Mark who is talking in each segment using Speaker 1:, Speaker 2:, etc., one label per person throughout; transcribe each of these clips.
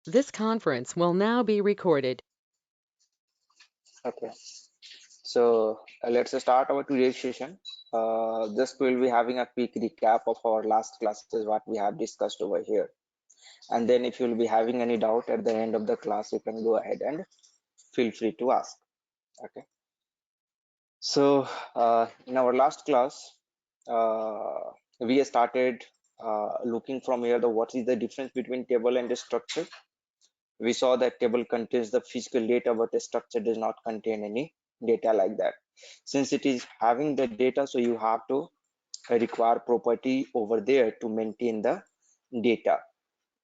Speaker 1: This conference will now be recorded.
Speaker 2: Okay, so let's start our today's session. Just we'll be having a quick recap of our last classes, what we have discussed over here. And then if you'll be having any doubt at the end of the class, you can go ahead and feel free to ask. Okay, so in our last class, we started looking from here the what is the difference between table and the structure. We saw that table contains the physical data, but the structure does not contain any data like that. Since it is having the data, so you have to require property over there to maintain the data.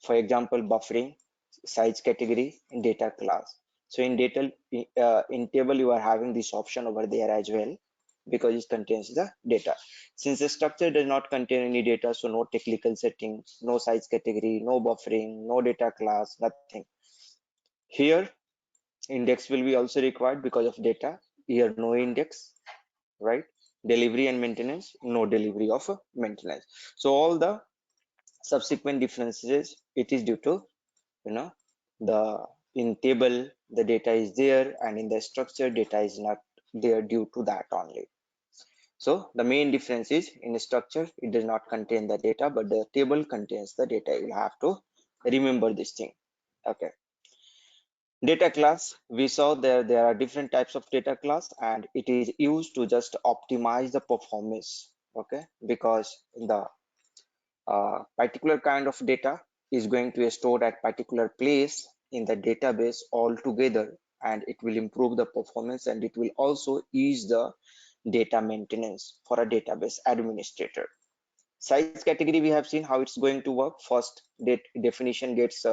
Speaker 2: For example, buffering, size category, and data class. So in table, you are having this option over there as well because it contains the data. Since the structure does not contain any data, so no technical setting, no size category, no buffering, no data class, nothing. Here, index will be also required because of data. Here, no index, right? Delivery and maintenance, no delivery of maintenance. So all the subsequent differences, it is due to, you know, the in table, the data is there, and in the structure, data is not there due to that only. So the main difference is in the structure, it does not contain the data, but the table contains the data. You have to remember this thing. Okay. Data class, we saw there are different types of data class, and it is used to just optimize the performance. Okay, because the particular kind of data is going to be stored at particular place in the database altogether, and it will improve the performance, and it will also ease the data maintenance for a database administrator. Size category, we have seen how it's going to work. First, definition gets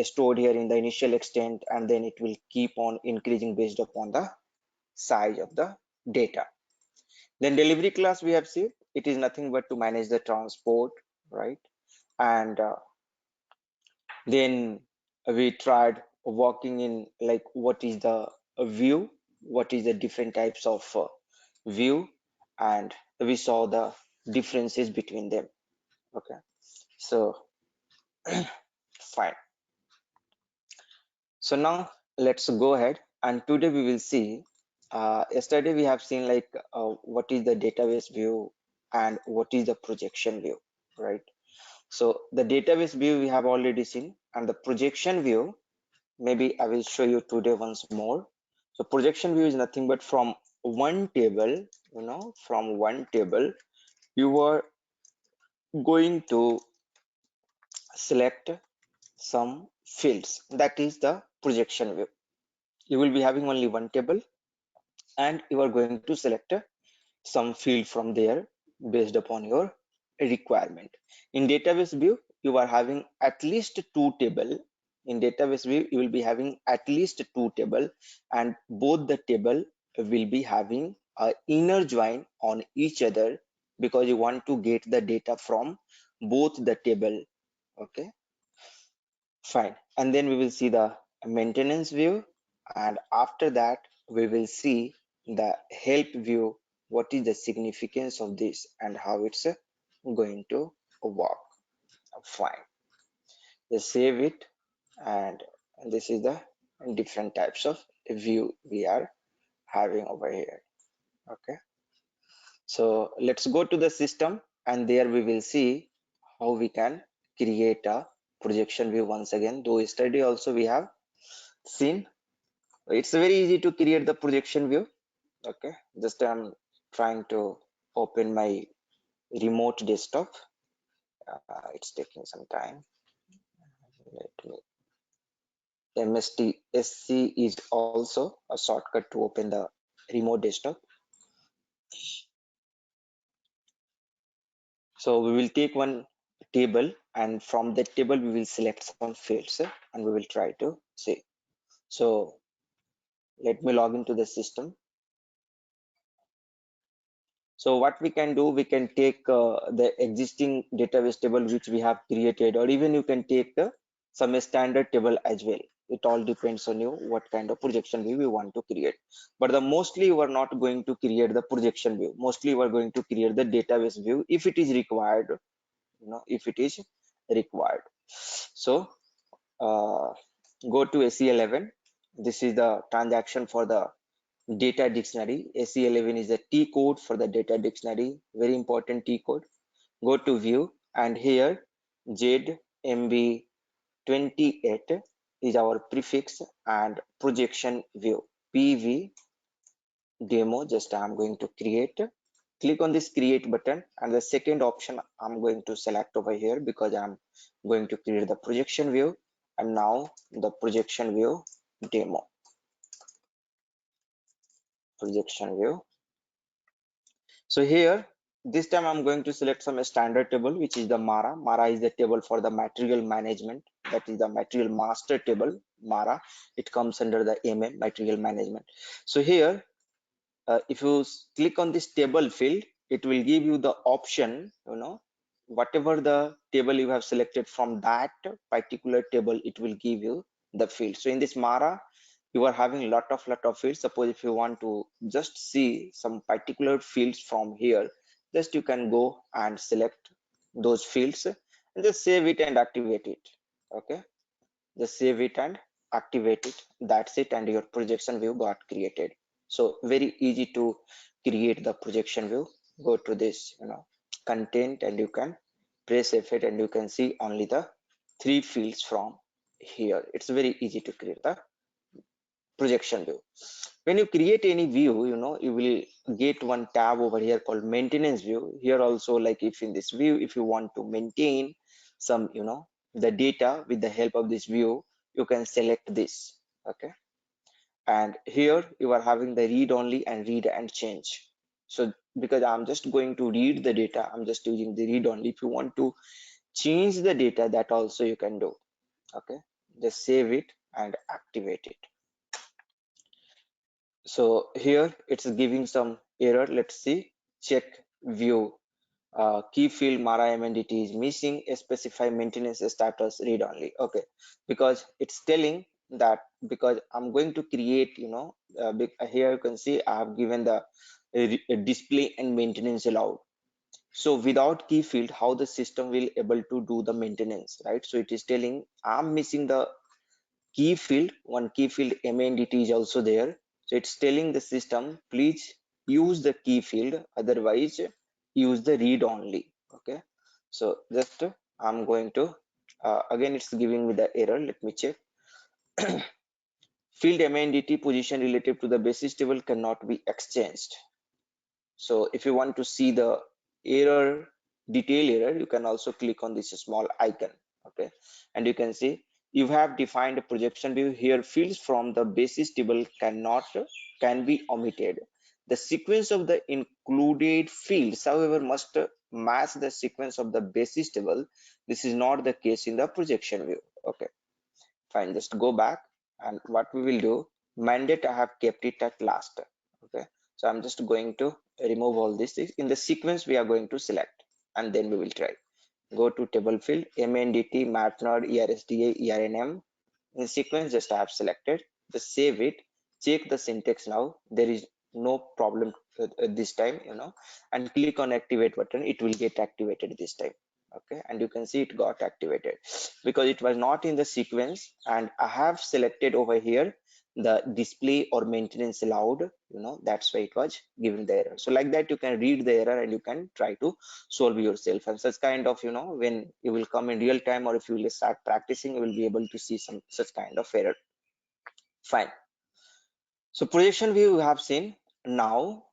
Speaker 2: stored here in the initial extent, and then it will keep on increasing based upon the size of the data. Then delivery class, we have seen it is nothing but to manage the transport, right? And then we tried working in like what is the view, what is the different types of view, and we saw the differences between them. Okay, so fine. So now let's go ahead, and today we will see, yesterday we have seen like what is the database view and what is the projection view, right? So the database view we have already seen, and the projection view, maybe I will show you today once more. So projection view is nothing but from one table, from one table, you are going to select some fields. That is the projection view. You will be having only one table, and you are going to select some field from there based upon your requirement. In database view, you are having at least two table. In database view, you will be having at least two table, and both the table will be having a inner join on each other because you want to get the data from both the table. Okay, fine. And then we will see the maintenance view, and after that we will see the help view, what is the significance of this and how it's going to work. Fine, just save it, and this is the different types of view we are having over here. Okay, so let's go to the system, and there we will see how we can create a projection view once again. Though yesterday also we have seen, it's very easy to create the projection view. Okay, just I'm trying to open my remote desktop. It's taking some time. Let me. MSTSC is also a shortcut to open the remote desktop. So we will take one table, and from that table we will select some fields, and we will try to see. So let me log into the system. So what we can do, we can take the existing database table which we have created, or even you can take some standard table as well. It all depends on you what kind of projection view we want to create. But the mostly you are not going to create the projection view. Mostly you are going to create the database view if it is required, if it is required. So go to SE11. This is the transaction for the data dictionary. SE11 is the T code for the data dictionary, very important T code. Go to view, and here ZMB28 is our prefix and projection view. PV demo, just I'm going to create. Click on this create button, and the second option I'm going to select over here because I'm going to create the projection view. And now the projection view demo, projection view. So here this time I'm going to select some standard table, which is the MARA. MARA is the table for the material management, that is the material master table. MARA, it comes under the MM, material management. So here if you click on this table field, it will give you the option, whatever the table you have selected from that particular table, it will give you the field. So in this MARA, you are having lot of fields. Suppose if you want to just see some particular fields from here, just you can go and select those fields and just save it and activate it. Okay, just save it and activate it. That's it, and your projection view got created. So very easy to create the projection view. Go to this content, and you can press F8 and you can see only the 3 fields from here. It's very easy to create the projection view. When you create any view, you will get one tab over here called maintenance view. Here also, like if in this view, if you want to maintain some the data with the help of this view, you can select this. Okay, and here you are having the read only and read and change. So because I'm just going to read the data, I'm just using the read only. If you want to change the data, that also you can do. Okay, just save it and activate it. So here it's giving some error. Let's see. Check view. Key field MARA MNDT is missing. Specify maintenance status read only. Okay, because it's telling that, because I'm going to create, here you can see I have given the display and maintenance allowed. So without key field, how the system will able to do the maintenance, right? So it is telling I'm missing the key field. One key field MNDT is also there. So it's telling the system, please use the key field, otherwise use the read only. Okay, so just I'm going to again it's giving me the error. Let me check. Field MNDT position relative to the basis table cannot be exchanged. So if you want to see the error, detail error, you can also click on this small icon. Okay, and you can see you have defined a projection view. Here fields from the basis table can be omitted. The sequence of the included fields, however, must match the sequence of the basis table. This is not the case in the projection view. Okay, fine, just go back, and what we will do, mandate I have kept it at last. Okay, so I'm just going to remove all this. In the sequence we are going to select, and then we will try. Go to table field, MNDT, MATNOD, ERSDA, ERNM. In sequence, just I have selected. Just save it. Check the syntax now. There is no problem this time, and click on activate button. It will get activated this time. Okay, and you can see it got activated because it was not in the sequence, and I have selected over here the display or maintenance allowed. That's why it was given the error. So like that, you can read the error and you can try to solve yourself. And such kind of, when you will come in real time, or if you will start practicing, you will be able to see some such kind of error. Fine. So projection view we have seen. Now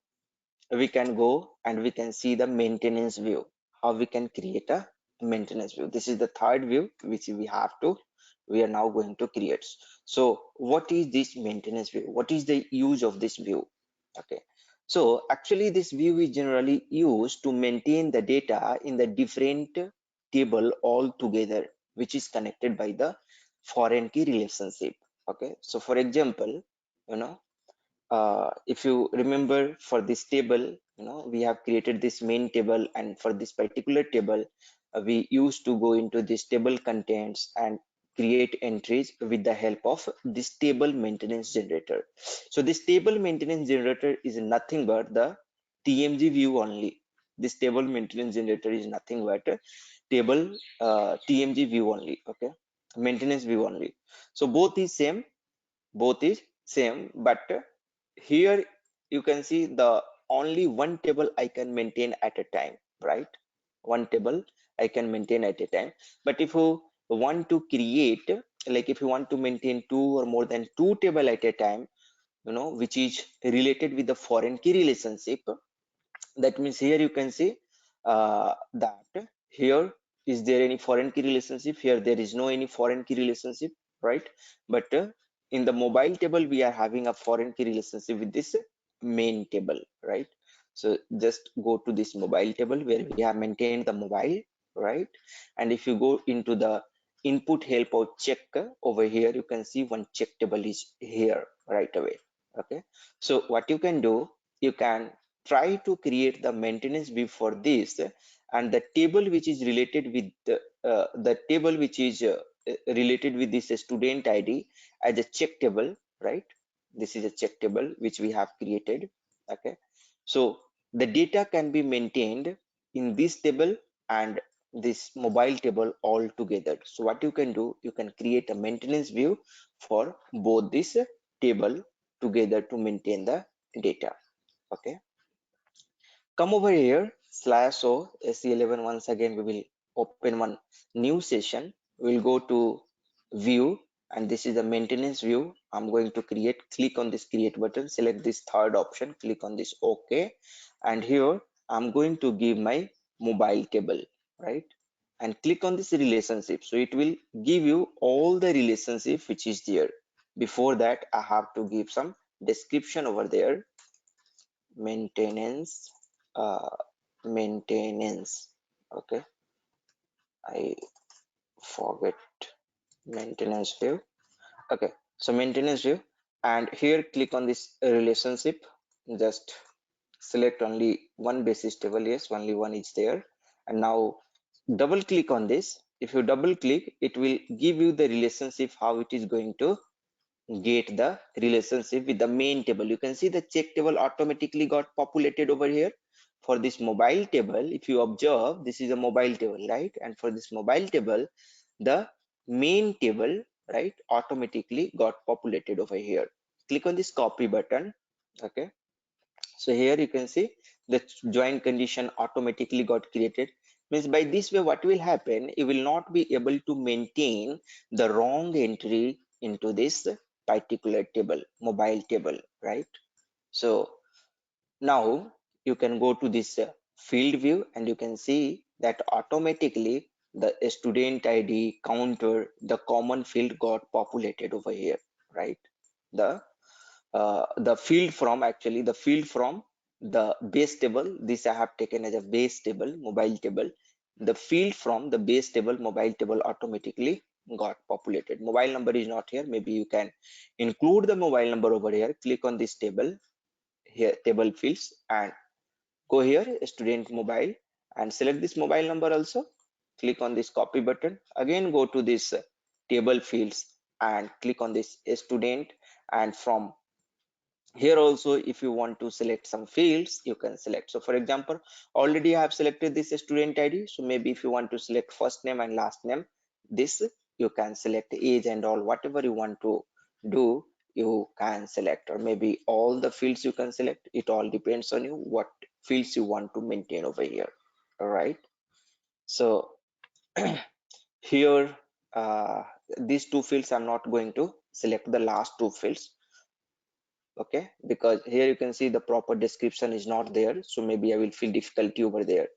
Speaker 2: we can go and we can see the maintenance view, how we can create a maintenance view. This is the third view which we are now going to create. So what is this maintenance view? What is the use of this view? Okay, so actually this view is generally used to maintain the data in the different table all together, which is connected by the foreign key relationship. Okay, so for example, if you remember, for this table, we have created this main table, and for this particular table, we used to go into this table contents and create entries with the help of this table maintenance generator. So this table maintenance generator is nothing but the TMG view only. This table maintenance generator is nothing but a table TMG view only. Okay, maintenance view only. So both is same, but here you can see the only one table I can maintain at a time, right? One table I can maintain at a time. But if you want to create, like if you want to maintain two or more than two table at a time, which is related with the foreign key relationship, that means here you can see that here is there any foreign key relationship, here there is no any foreign key relationship, right? But in the mobile table we are having a foreign key relationship with this main table, right? So just go to this mobile table where we have maintained the mobile, right? And if you go into the input help or check, over here you can see one check table is here right away. Okay, so what you can do, you can try to create the maintenance view for this, and the table which is related with the table which is related with this student id as a check table, right? This is a check table which we have created. Okay, so the data can be maintained in this table and this mobile table all together. So what you can do, you can create a maintenance view for both this table together to maintain the data. Okay, come over here /o SE11. Once again we will open one new session. We'll go to view, and this is the maintenance view I'm going to create. Click on this create button, select this third option, click on this OK, and here I'm going to give my mobile table, right? And click on this relationship, so it will give you all the relationship which is there. Before that I have to give some description over there. Maintenance, uh, maintenance. Okay, I forget maintenance view. Okay, so maintenance view, and here click on this relationship. Just select only one basis table. Yes, only one is there. And now double click on this. If you double click, it will give you the relationship, how it is going to get the relationship with the main table. You can see the check table automatically got populated over here. For this mobile table, if you observe, this is a mobile table, right? And for this mobile table, the main table, right, automatically got populated over here. Click on this copy button. Okay, so here you can see the join condition automatically got created. Means by this way what will happen, you will not be able to maintain the wrong entry into this particular table, mobile table, right? So now you can go to this field view, and you can see that automatically the student id counter, the common field got populated over here, right? The field from, actually the field from the base table, this I have taken as a base table, mobile table. The field from the base table, mobile table, automatically got populated. Mobile number is not here. Maybe you can include the mobile number over here. Click on this table here, table fields, and go here student mobile, and select this mobile number also. Click on this copy button, again go to this table fields and click on this student. And from here also, if you want to select some fields, you can select. So for example, already I have selected this student id, so maybe if you want to select first name and last name, this you can select age and all, whatever you want to do you can select, or maybe all the fields you can select. It all depends on you what fields you want to maintain over here. All right, so here these two fields I'm not going to select the last two fields. Okay, because here you can see the proper description is not there, so maybe I will feel difficulty over there.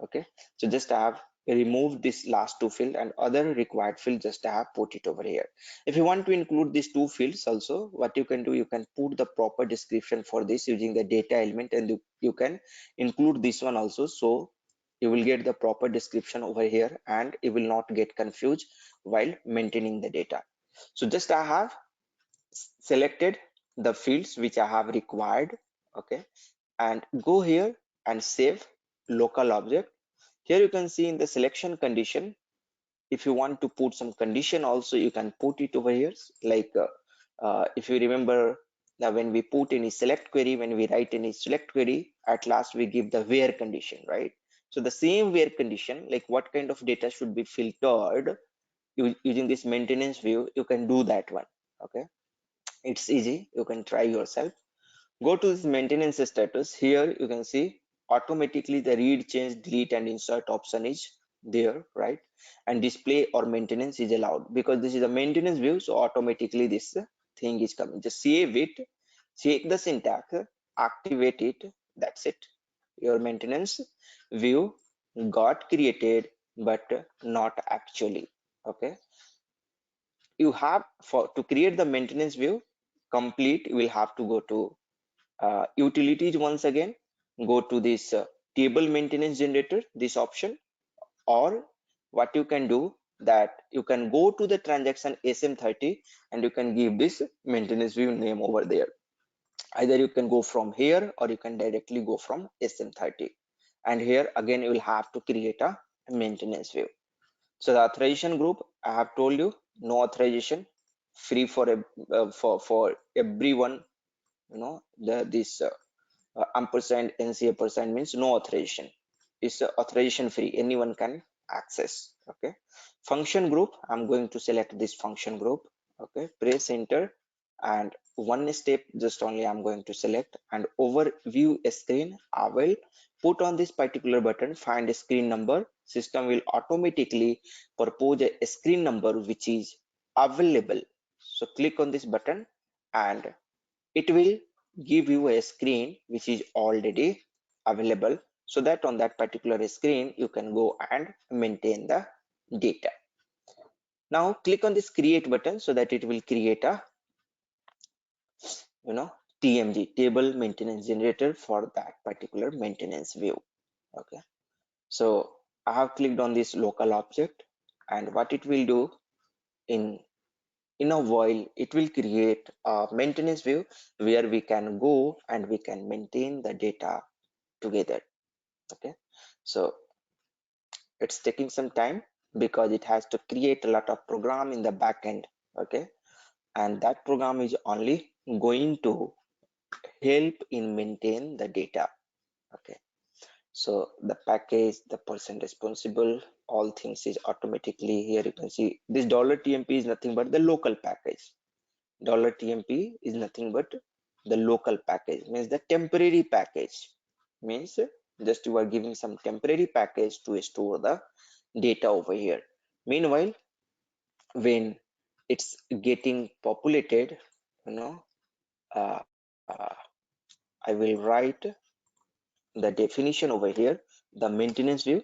Speaker 2: Okay, so just I have removed this last two field, and other required field just I have put it over here. If you want to include these two fields also, what you can do, you can put the proper description for this using the data element, and you can include this one also, so you will get the proper description over here and you will not get confused while maintaining the data. So just I have selected the fields which I have required. Okay, and go here and save local object. Here you can see in the selection condition, if you want to put some condition also, you can put it over here. Like if you remember, now when we put any select query, when we write any select query, at last we give the where condition, right? So the same where condition, like what kind of data should be filtered, using this maintenance view, you can do that one. Okay, it's easy, you can try yourself. Go to this maintenance status. Here you can see automatically the read, change, delete and insert option is there, right? And display or maintenance is allowed because this is a maintenance view, so automatically this thing is coming. Just save it, check the syntax, activate it, that's it. Your maintenance view got created, but not actually. Okay, you have to create the maintenance view complete, you will have to go to utilities once again, go to this table maintenance generator, this option, or what you can do that you can go to the transaction SM30 and you can give this maintenance view name over there. Either you can go from here or you can directly go from SM30, and here again you will have to create a maintenance view. So the authorization group, I have told you, no authorization, free for everyone. This ampersand NCA percent means no authorization. It's authorization free, anyone can access. Okay, function group, I'm going to select this function group. Okay, press enter, and one step just only I'm going to select, and overview a screen, I will put on this particular button, find a screen number. System will automatically propose a screen number which is available. So click on this button and it will give you a screen which is already available, so that on that particular screen you can go and maintain the data. Now click on this create button so that it will create a TMG, table maintenance generator, for that particular maintenance view. Okay, so I have clicked on this local object, and what it will do, in a while it will create a maintenance view where we can go and we can maintain the data together. Okay, so it's taking some time because it has to create a lot of program in the backend. Okay, and that program is only going to help in maintain the data. Okay, so the package, the person responsible, all things is automatically here. You can see this $tmp is nothing but the local package. $tmp is nothing but the local package, means the temporary package, means just you are giving some temporary package to store the data over here. Meanwhile, when it's getting populated, uh, I will write the definition over here. The maintenance view,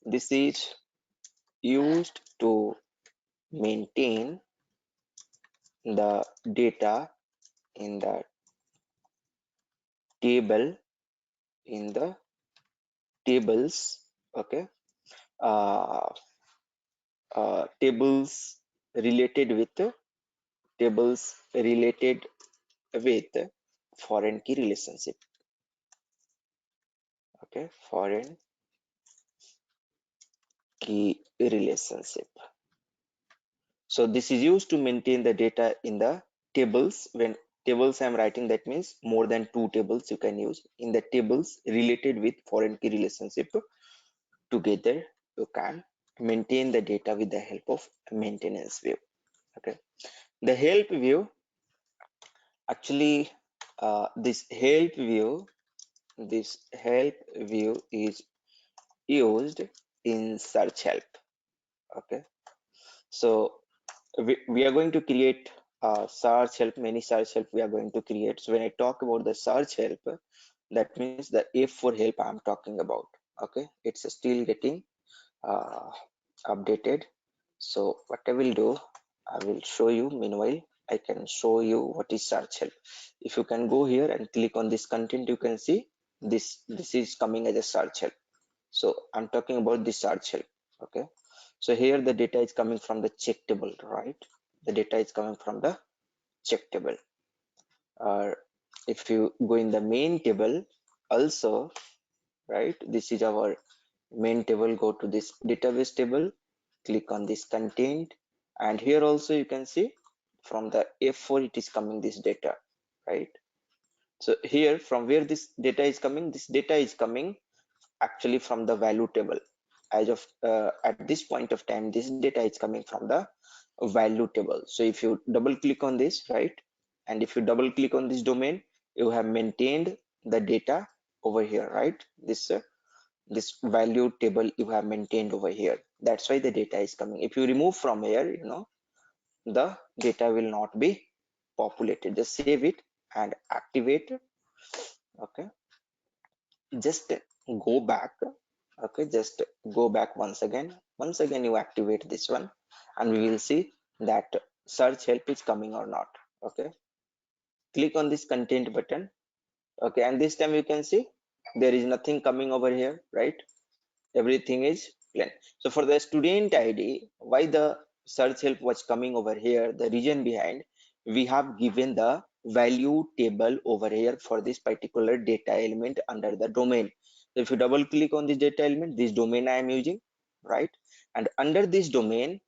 Speaker 2: this is used to maintain the data in the table, in the tables. Okay, uh, tables related with tables related with foreign key relationship. Okay, foreign key relationship. So this is used to maintain the data in the tables. When tables I'm writing, that means more than 2 tables you can use. In the tables related with foreign key relationship, together you can maintain the data with the help of maintenance view. Okay, the help view, actually this help view is used in search help. Okay, so we are going to create search help, many search help we are going to create. So when I talk about the search help, that means the F4 help I'm talking about. Okay, it's still getting uh, updated. So what I will do, I will show you. Meanwhile, I can show you what is search help. If you can go here and click on this content, you can see this is coming as a search help. So I'm talking about the search help. Okay, so here the data is coming from the check table, right? The data is coming from the check table. If you go in the main table also, right, this is our main table. Go to this database table, click on this content, and here also you can see from the F4 it is coming this data, right? So here from where this data is coming, this data is coming actually from the value table. as of at this point of time, this data is coming from the value table. So if you double click on this, right, and if you double click on this domain, you have maintained the data over here, right? This value table you have maintained over here. That's why the data is coming. If you remove from here, the data will not be populated. Just save it and activate. Okay, just go back. Okay, just go back once again you activate this one, and we will see that search help is coming or not. Okay, click on this content button. Okay, and this time you can see there is nothing coming over here, right? Everything is plain. So for the student id, why the search help was coming over here, the reason behind, we have given the value table over here for this particular data element under the domain. So if you double click on this data element, this domain I am using, right? And under this domain,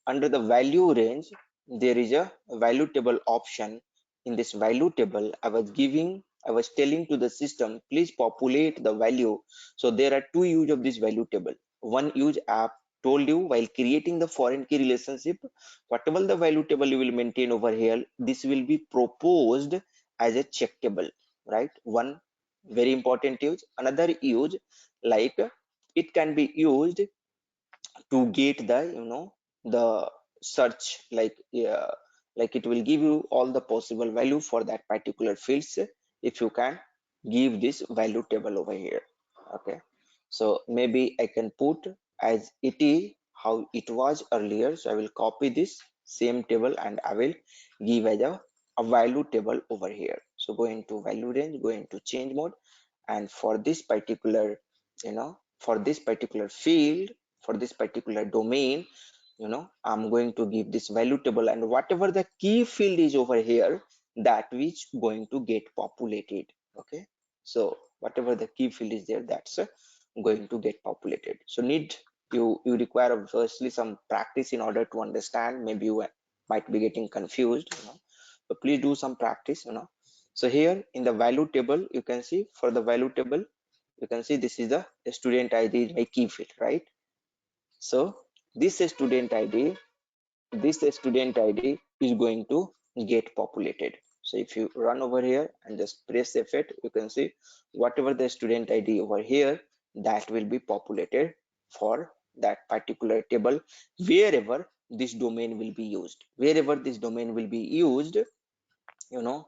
Speaker 2: under the value range, there is a value table option. In this value table, I was telling to the system, please populate the value. So there are two use of this value table. One use, app told you, while creating the foreign key relationship, whatever the value table you will maintain over here, this will be proposed as a check table, right? One very important use. Another use, like, it can be used to get the the search, like it will give you all the possible value for that particular fields if you can give this value table over here. Okay, so maybe I can put as it is how it was earlier. So I will copy this same table and I will give as a value table over here. So go into value range, go into change mode, and for this particular, for this particular field, for this particular domain, I'm going to give this value table, and whatever the key field is over here, that which going to get populated. Okay, so whatever the key field is there, that's going to get populated. So you require firstly some practice in order to understand. Maybe you might be getting confused, so please do some practice. So here in the value table, you can see, for the value table, you can see this is the student id is my key field, right? So this student id, is going to get populated. So if you run over here and just press F8, you can see whatever the student id over here, that will be populated for that particular table, wherever this domain will be used. Wherever this domain will be used, you know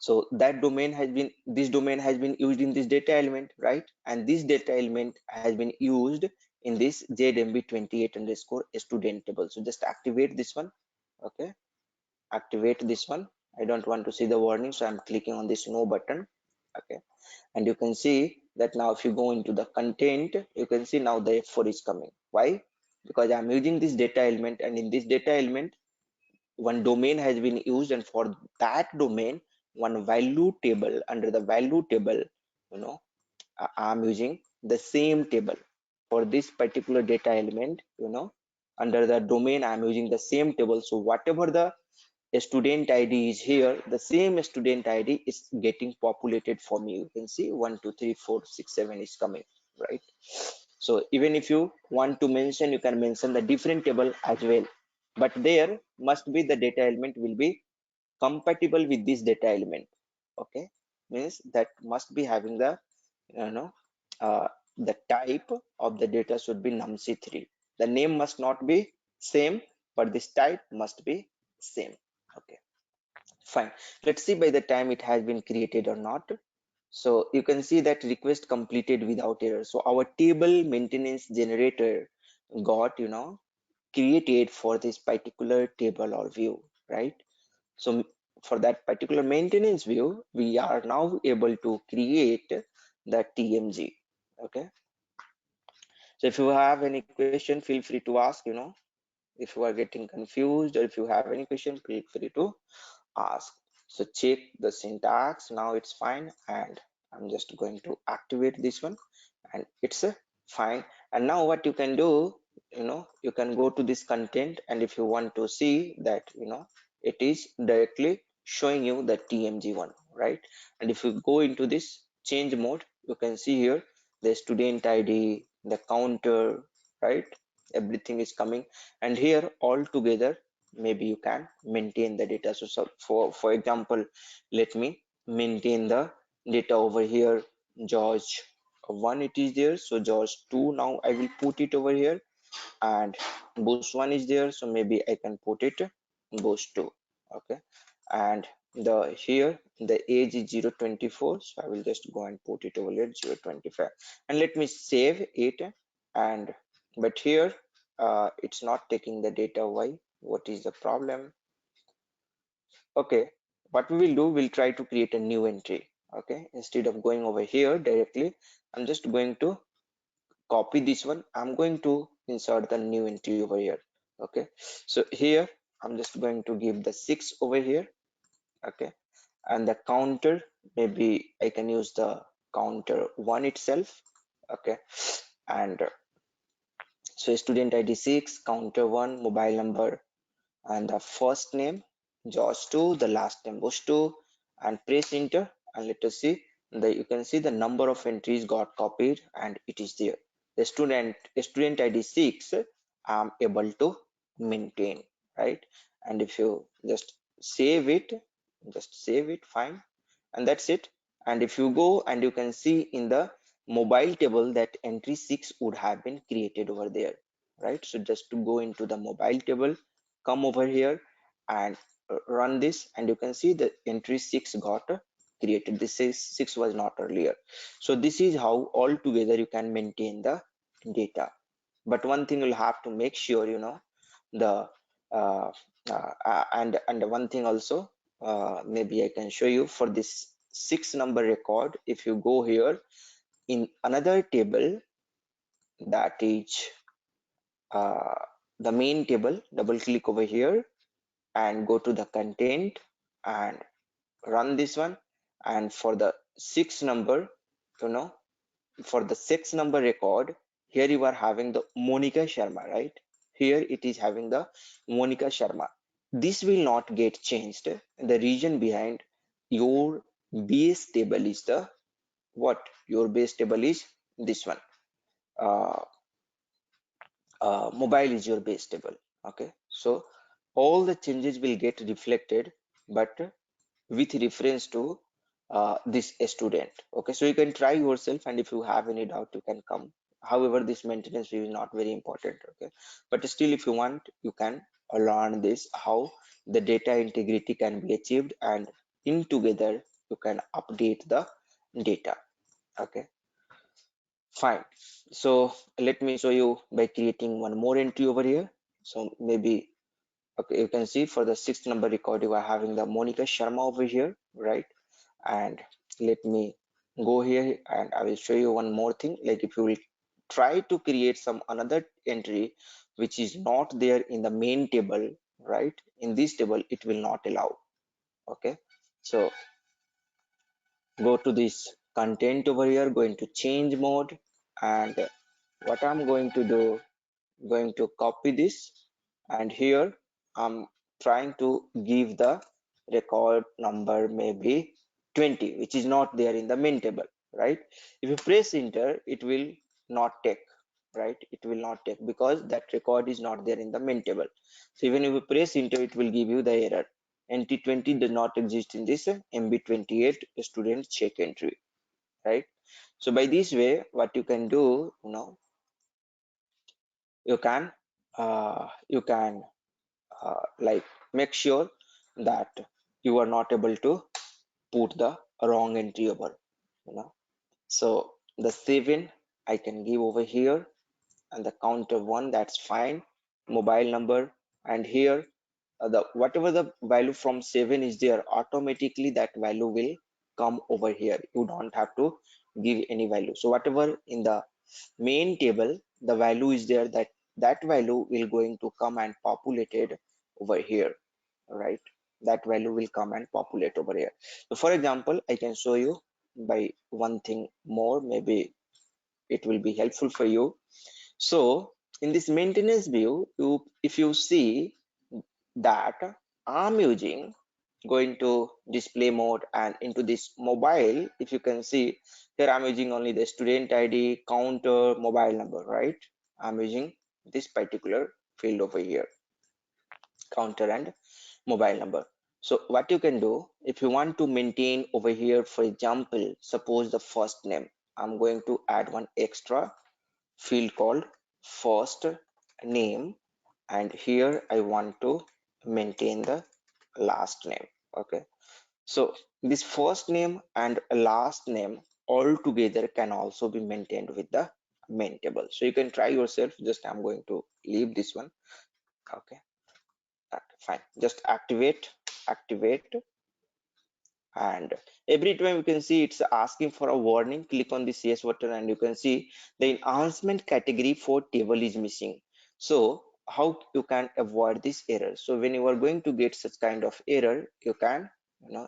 Speaker 2: so that domain has been, this domain has been used in this data element, right? And this data element has been used in this zmb28 underscore student table. So just activate this one. Okay, activate this one. I don't want to see the warning, so I'm clicking on this no button. Okay, and you can see that now if you go into the content, you can see now the F4 is coming. Why? Because I'm using this data element, and in this data element one domain has been used, and for that domain one value table, under the value table, you know I'm using the same table for this particular data element. Under the domain I'm using the same table. So whatever the student id is here, the same student id is getting populated for me. You can see 1 2 3 4 6 7 is coming, right? So even if you want to mention, you can mention the different table as well, but there must be the data element will be compatible with this data element. Okay, means that must be having the, you know uh, the type of the data should be numc3. The name must not be same, but this type must be same. Okay, fine. Let's see by the time it has been created or not. So you can see that request completed without error. So our table maintenance generator got, created for this particular table or view, right? So for that particular maintenance view, we are now able to create the TMG. Okay, so if you have any question, feel free to ask. If you are getting confused, or if you have any question, feel free to ask. So check the syntax. Now it's fine, and I'm just going to activate this one, and it's fine. And now what you can do, you can go to this content, and if you want to see that, it is directly showing you the TMG one, right? And if you go into this change mode, you can see here the student ID, the counter, right? Everything is coming, and here all together maybe you can maintain the data. So for example, let me maintain the data over here. George 1 it is there, so George 2 now I will put it over here, and boost 1 is there, so maybe I can put it boost 2. Okay, and the here the age is 024, so I will just go and put it over here 025, and let me save it. And but here it's not taking the data. Why? What is the problem? Okay, what we will do, we'll try to create a new entry. Okay, instead of going over here directly, I'm just going to copy this one. I'm going to insert the new entry over here. Okay, so here I'm just going to give the 6 over here. Okay, and the counter, maybe I can use the counter 1 itself. Okay, and so student ID 6, counter 1, mobile number, and the first name George 2, the last name was 2, and press enter, and let us see that you can see the number of entries got copied and it is there. The student ID 6 I'm able to maintain, right? And if you just save it, fine, and that's it. And if you go and you can see in the mobile table that entry 6 would have been created over there, right? So just to go into the mobile table, come over here and run this, and you can see the entry 6 got created. This is 6 was not earlier. So this is how all together you can maintain the data. But one thing you'll have to make sure, you know, the and one thing also, maybe I can show you for this 6 number record. If you go here in another table, that is uh, the main table, double click over here and go to the content and run this one. And for the 6 number, you know, for the 6 number record, here you are having the Monica Sharma, right? Here it is having the Monica Sharma. This will not get changed. The reason behind your base table is the what? Your base table is this one. Uh, Mobile is your base table. Okay, so all the changes will get reflected, but with reference to this student. Okay, so you can try yourself, and if you have any doubt you can come. However, this maintenance review is not very important. Okay, but still if you want, you can learn this, how the data integrity can be achieved, and in together you can update the data. Okay, fine. So let me show you by creating one more entry over here. So maybe, okay, you can see for the 6th number record you are having the Monica Sharma over here, right? And let me go here and I will show you one more thing. Like if you will try to create some another entry which is not there in the main table, right? In this table it will not allow. Okay, so go to this content over here, going to change mode, and what I'm going to do, going to copy this, and here I'm trying to give the record number maybe 20, which is not there in the main table, right? If you press enter, it will not take, right? It will not take because that record is not there in the main table. So even if you press enter, it will give you the error. NT20 does not exist in this MB28 student check entry, right? So by this way, what you can do, you know, you can like make sure that you are not able to put the wrong entry over, you know. So the 7 I can give over here, and the counter 1, that's fine, mobile number, and here the whatever the value from 7 is there, automatically that value will come over here. You don't have to give any value. So whatever in the main table the value is there, that value will going to come and populated over here, right? That value will come and populate over here. So for example, I can show you by one thing more, maybe it will be helpful for you. So in this maintenance view, if you see that I'm using, going to display mode and into this mobile, if you can see here I'm using only the student ID, counter, mobile number, right? I'm using this particular field over here, counter and mobile number. So what you can do, if you want to maintain over here, for example, suppose the first name, I'm going to add one extra field called first name, and here I want to maintain the last name. Okay, so this first name and last name all together can also be maintained with the main table. So you can try yourself. Just I'm going to leave this one. Okay, fine. Just activate, and every time you can see it's asking for a warning. Click on the yes button and you can see the enhancement category for table is missing. So how you can avoid this error? So when you are going to get such kind of error, you can,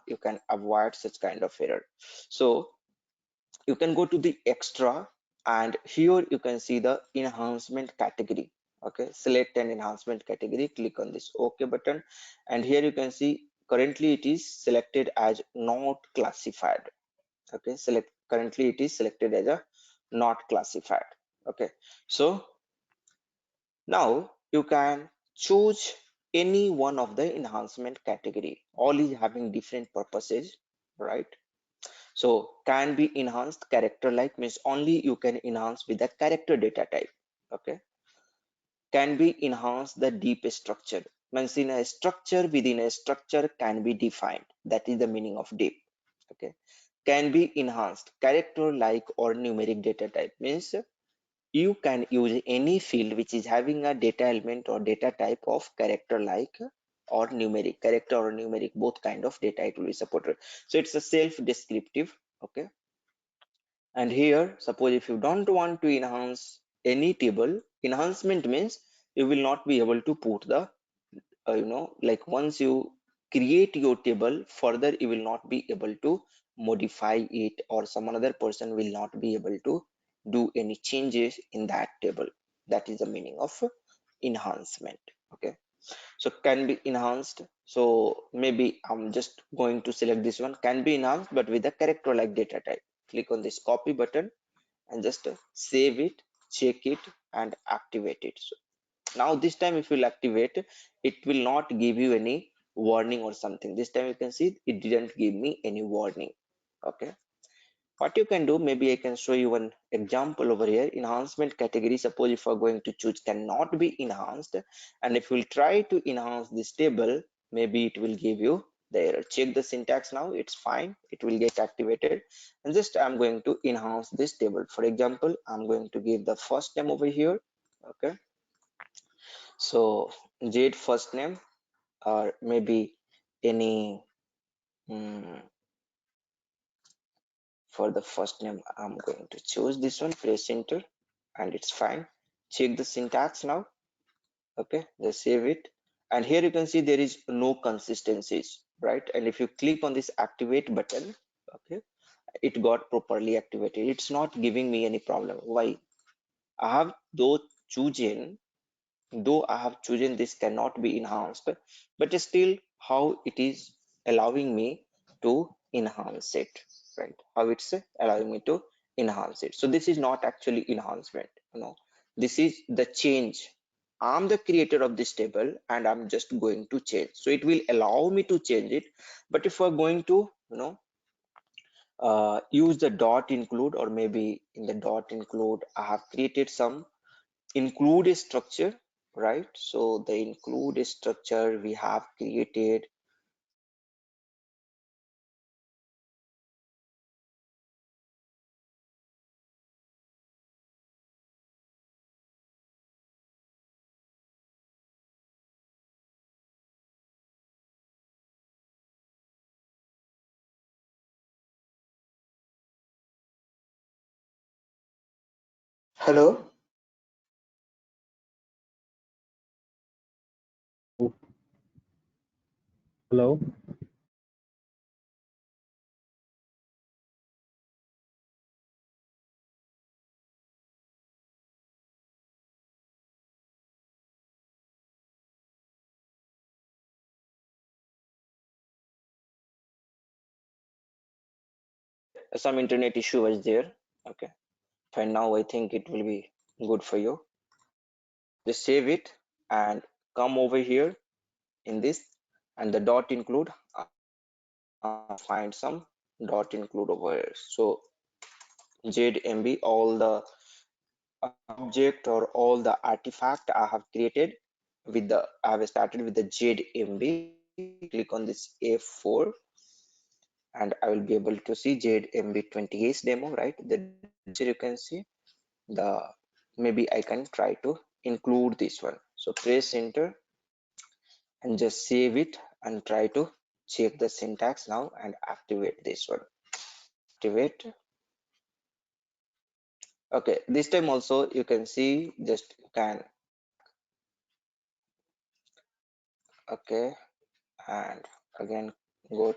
Speaker 2: you can avoid such kind of error. So you can go to the extra, and here you can see the enhancement category. Okay, select an enhancement category, click on this OK button, and here you can see currently it is selected as not classified. Okay, currently it is selected as a not classified. Okay, so now you can choose any one of the enhancement category. All is having different purposes, right? So can be enhanced character like means only you can enhance with the character data type. Okay, can be enhanced the deep structure means in a structure within a structure can be defined, that is the meaning of deep. Okay, can be enhanced character like or numeric data type means you can use any field which is having a data element or data type of character like or numeric, character or numeric, both kind of data it will be supported. So it's a self descriptive. Okay, and here suppose if you don't want to enhance any table, enhancement means you will not be able to put the like once you create your table further you will not be able to modify it, or some another person will not be able to do any changes in that table. That is the meaning of enhancement. Okay, so can be enhanced. So maybe I'm just going to select this one, can be enhanced but with a character like data type. Click on this copy button and just save it, check it and activate it. So now this time if you'll activate, it will not give you any warning or something. This time you can see it didn't give me any warning. Okay, what you can do, maybe I can show you one example over here. Enhancement category, suppose if we're going to choose cannot be enhanced, and if we'll try to enhance this table, maybe it will give you the error. Check the syntax now, it's fine, it will get activated. And just I'm going to enhance this table. For example, I'm going to give the first name over here. Okay, so Jade first name, or maybe any for the first name I'm going to choose this one, press enter and it's fine. Check the syntax now. Okay, just save it, and here you can see there is no consistencies, right? And if you click on this activate button, okay, it got properly activated. It's not giving me any problem. Why? I have though I have chosen this cannot be enhanced, but still how it is allowing me to enhance it, right? How it's allowing me to enhance it. So this is not actually enhancement, this is the change. I'm the creator of this table and I'm just going to change. So it will allow me to change it. But if we're going to, use the dot include, or maybe in the dot include, I have created some include a structure, right? So the include a structure we have created. Hello.
Speaker 3: Hello.
Speaker 2: Some internet issue was there. Okay, fine, now I think it will be good for you. just save it and come over here in this, and the dot include, find some dot include over here. So ZMB, all the object or all the artifact I have created with the, I have started with the ZMB. Click on this F4 and I will be able to see ZMB28 demo, right? The you can see the, maybe I can try to include this one. So press enter and just save it and try to check the syntax now and activate this one. Activate. Okay, this time also you can see, just can, okay, and again go,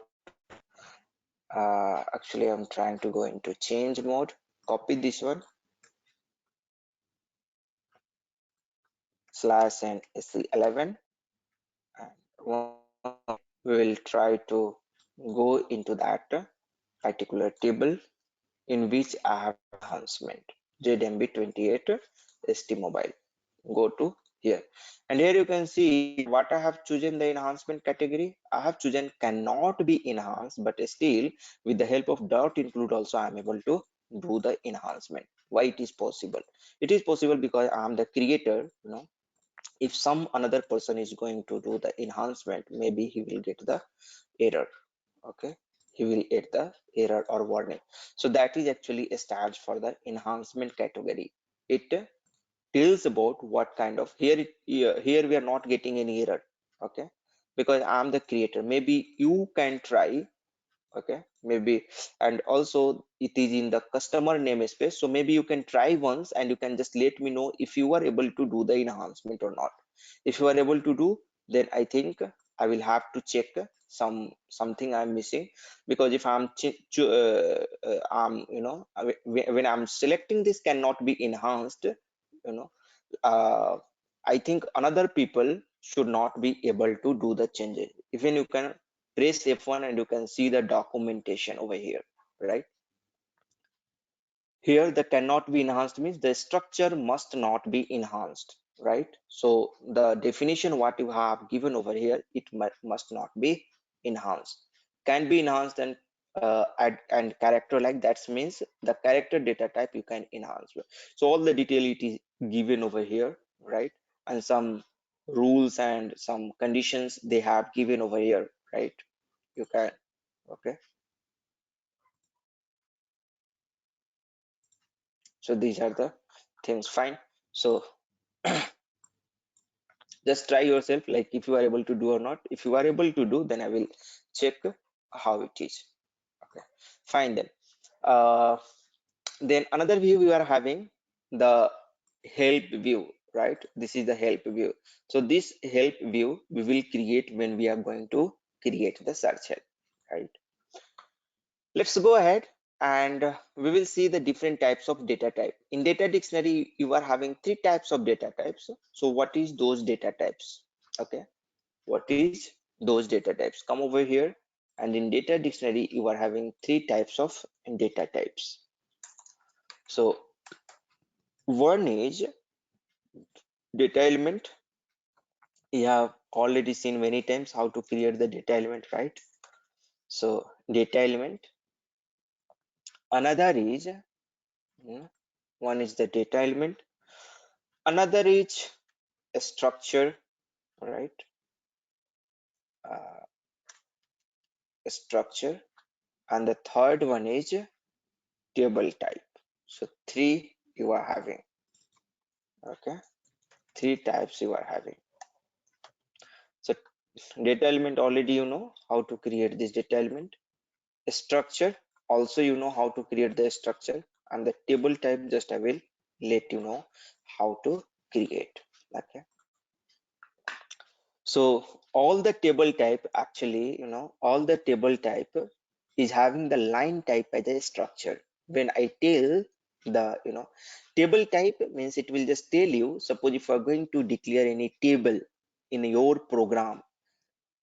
Speaker 2: actually I'm trying to go into change mode, copy this one, slash and SC11, and we will try to go into that particular table in which I have enhancement ZMB28 ST mobile. Go to here, and here you can see what I have chosen the enhancement category. I have chosen cannot be enhanced, but still with the help of dot include also I am able to do the enhancement. Why it is possible? It is possible because I am the creator, you know. If some another person is going to do the enhancement, maybe he will get the error. Okay, he will get the error or warning. So that is actually stands for the enhancement category. It tells about what kind of, here we are not getting any error. Okay, because I'm the creator. Maybe you can try. Okay, maybe, and also it is in the customer namespace, so maybe you can try once and you can just let me know if you are able to do the enhancement or not. If you are able to do, then I think I will have to check something I'm missing, because if I'm you know, when I'm selecting this cannot be enhanced, you know, uh, I think another people should not be able to do the changes. Even you can press F1 and you can see the documentation over here, right? Here the cannot be enhanced means the structure must not be enhanced, right? So the definition what you have given over here, it must not be enhanced. Can be enhanced and add and character, like that means the character data type you can enhance. So all the detail it is given over here, right? And some rules and some conditions they have given over here, right? You can, okay. So these are the things, fine. So just try yourself, like if you are able to do or not. If you are able to do, then I will check how it is. Okay, fine. Then another view we are having, the help view, right? This is the help view. So this help view we will create when we are going to create the search help, right? Let's go ahead and we will see the different types of data type. In data dictionary, you are having three types of data types. So what is those data types? Okay, what is those data types? Come over here, and in data dictionary, you are having three types of data types. So one is data element. You have already seen many times how to create the data element, right? So data element. Another is, one is the data element. Another is a structure, right? uh, Structure, and the third one is table type. So three you are having. Okay, three types you are having. So data element, already you know how to create this data element. Structure, also you know how to create the structure, and the table type, just I will let you know how to create. Okay, so all the table type, actually, you know, all the table type is having the line type as a structure. When I tell the, you know, table type means it will just tell you, suppose if you are going to declare any table in your program,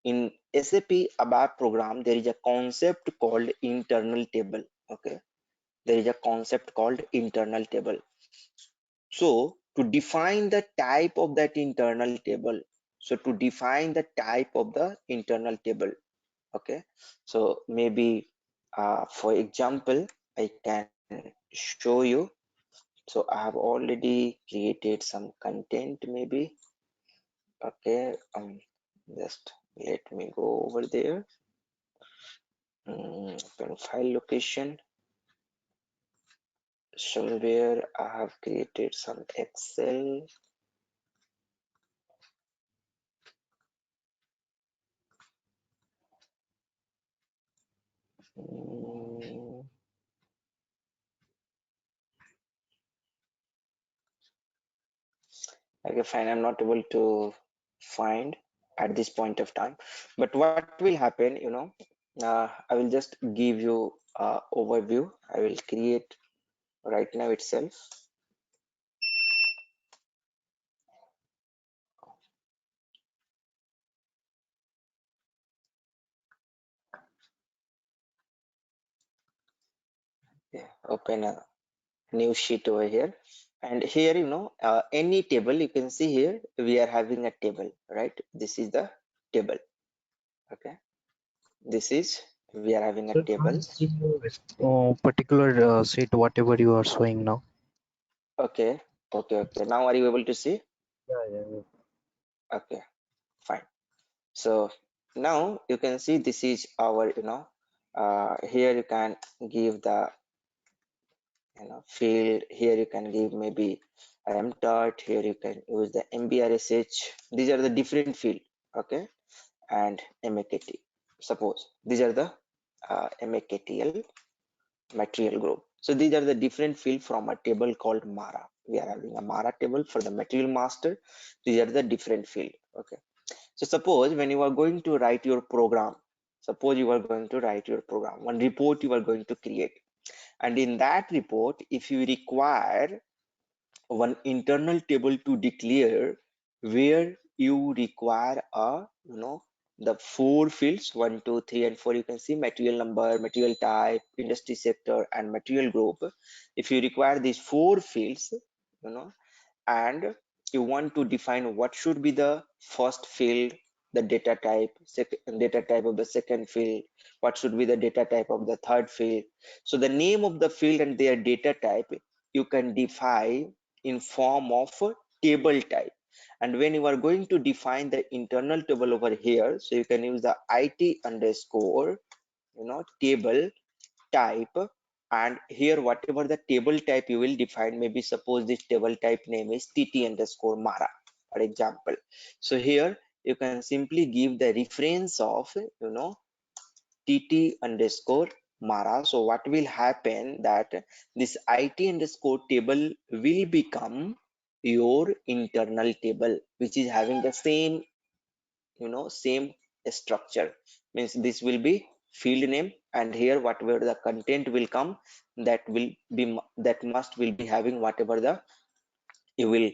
Speaker 2: in SAP ABAP program, there is a concept called internal table. Okay, there is a concept called internal table. So to define the type of that internal table. So to define the type of the internal table, okay, so maybe for example I can show you. So I have already created some content maybe. Okay, just let me go over there. Open file location. Somewhere I have created some Excel. Okay, fine. I'm not able to find at this point of time. But what will happen, I will just give you overview. I will create right now itself. Yeah, open a new sheet over here. And here, any table you can see here, we are having a table, right? This is the table. Okay. This is, we are having a
Speaker 3: So
Speaker 2: table.
Speaker 3: can't see your particular sheet, whatever you are showing now.
Speaker 2: Okay. Okay. Okay. Now are you able to see?
Speaker 3: Yeah.
Speaker 2: Okay. Fine. So now you can see this is our, here you can give the, field. Here you can give maybe mdot. Here you can use the mbrsh. These are the different field. Okay. And makt. Suppose these are the maktl material group. So these are the different field from a table called Mara. We are having a Mara table for the material master. These are the different field. Okay. So suppose when you are going to write your program, suppose you are going to write your program, one report you are going to create. And in that report, if you require one internal table to declare where you require the 4 fields 1 2 3 and 4, you can see material number, material type, industry sector and material group. If you require these 4 fields, and you want to define what should be the first field, the data type, second data type of the second field, what should be the data type of the third field. So the name of the field and their data type you can define in form of a table type. And when you are going to define the internal table over here, so you can use the it underscore table type. And here whatever the table type you will define, maybe suppose this table type name is tt underscore mara for example. So here you can simply give the reference of tt underscore mara. So what will happen that this it underscore table will become your internal table, which is having the same structure. Means this will be field name, and here whatever the content will come, that must will be having whatever the you will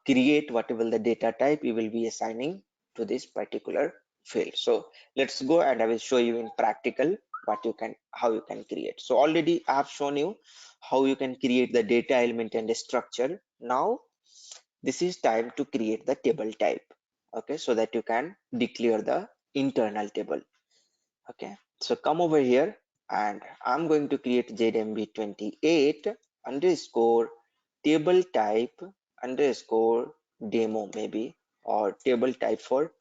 Speaker 2: create, whatever the data type you will be assigning to this particular field. So let's go and I will show you in practical how you can create. So already I have shown you how you can create the data element and the structure. Now this is time to create the table type. Okay, so that you can declare the internal table. Okay, so come over here and I'm going to create ZMB28 underscore table type underscore demo maybe, or table type for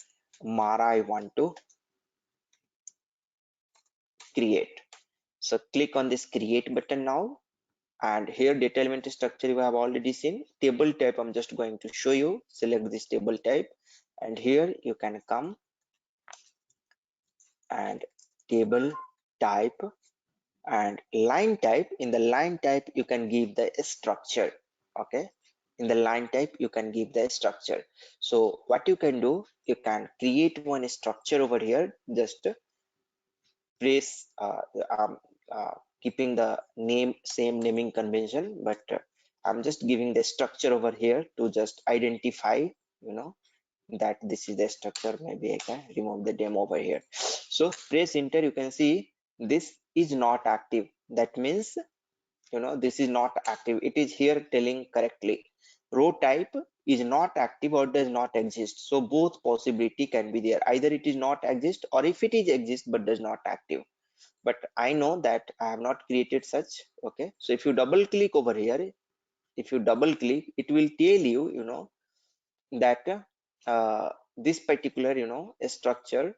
Speaker 2: Mara I want to create. So click on this create button now, and here data element structure you have already seen. Table type I'm just going to show you. Select this table type and here you can come and table type and line type. In the line type you can give the structure. Okay, in the line type you can give the structure. So what you can do, you can create one structure over here. Just press keeping the same naming convention, but I'm just giving the structure over here to just identify that this is the structure. Maybe I can remove the demo over here. So press enter, you can see this is not active. That means this is not active. It is here telling correctly row type is not active or does not exist. So both possibility can be there. Either it is not exist, or if it is exist but does not active. But I know that I have not created such. Okay, so if you double click over here, if you double click, it will tell you, that this particular, structure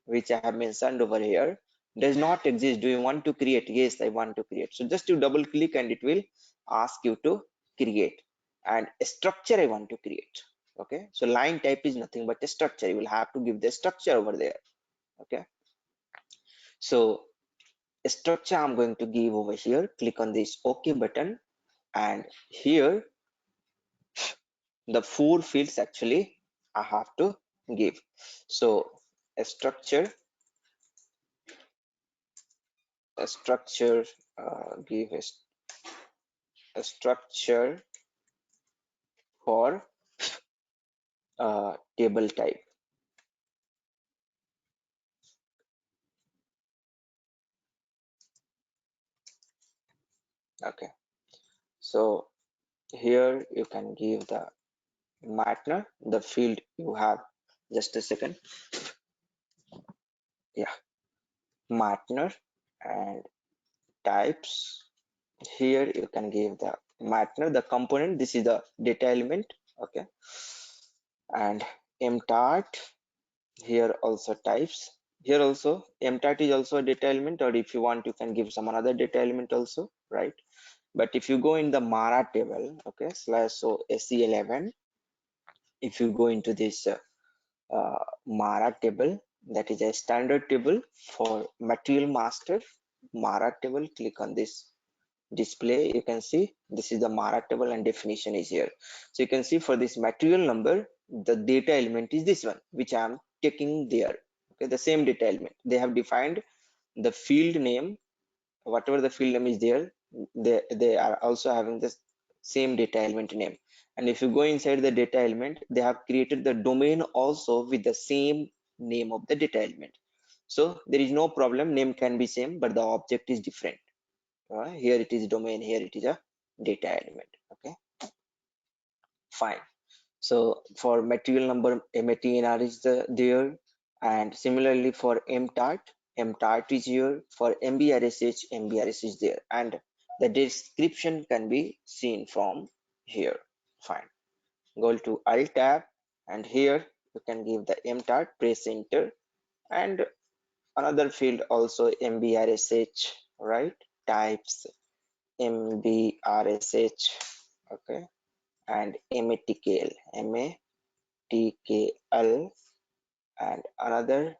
Speaker 2: which I have mentioned over here does not exist. Do you want to create? Yes, I want to create. So just you double click and it will ask you to create, and a structure I want to create. Okay, so line type is nothing but a structure. You will have to give the structure over there. Okay, so a structure I'm going to give over here. Click on this OK button, and here the 4 fields actually I have to give. So a structure, give a structure for table type. Okay, so here you can give the Matter, the field you have. Just a second. Yeah, Matter and types. Here you can give the Matter, the component. This is the data element. Okay, and mtart. Here also types. Here also mtart is also a data element, or if you want you can give some another data element also, right? But if you go in the Mara table, okay, slash so SE11, if you go into this Mara table, that is a standard table for material master Mara table, click on this display. You can see this is the Mara table and definition is here. So you can see for this material number, the data element is this one, which I am taking there. Okay, the same data element. They have defined the field name, whatever the field name is there, they are also having the same data element name. And if you go inside the data element, they have created the domain also with the same name of the data element. So there is no problem, name can be same, but the object is different. Here it is domain, here it is a data element. Okay, fine. So for material number, MATNR is there, and similarly for MTART is here. For MBRSH, MBRS is there, and the description can be seen from here. Fine. Go to Alt tab, and here you can give the MTART, press enter, and another field also MBRSH, right? Types MBRSH, okay, and MATKL, MATKL, and another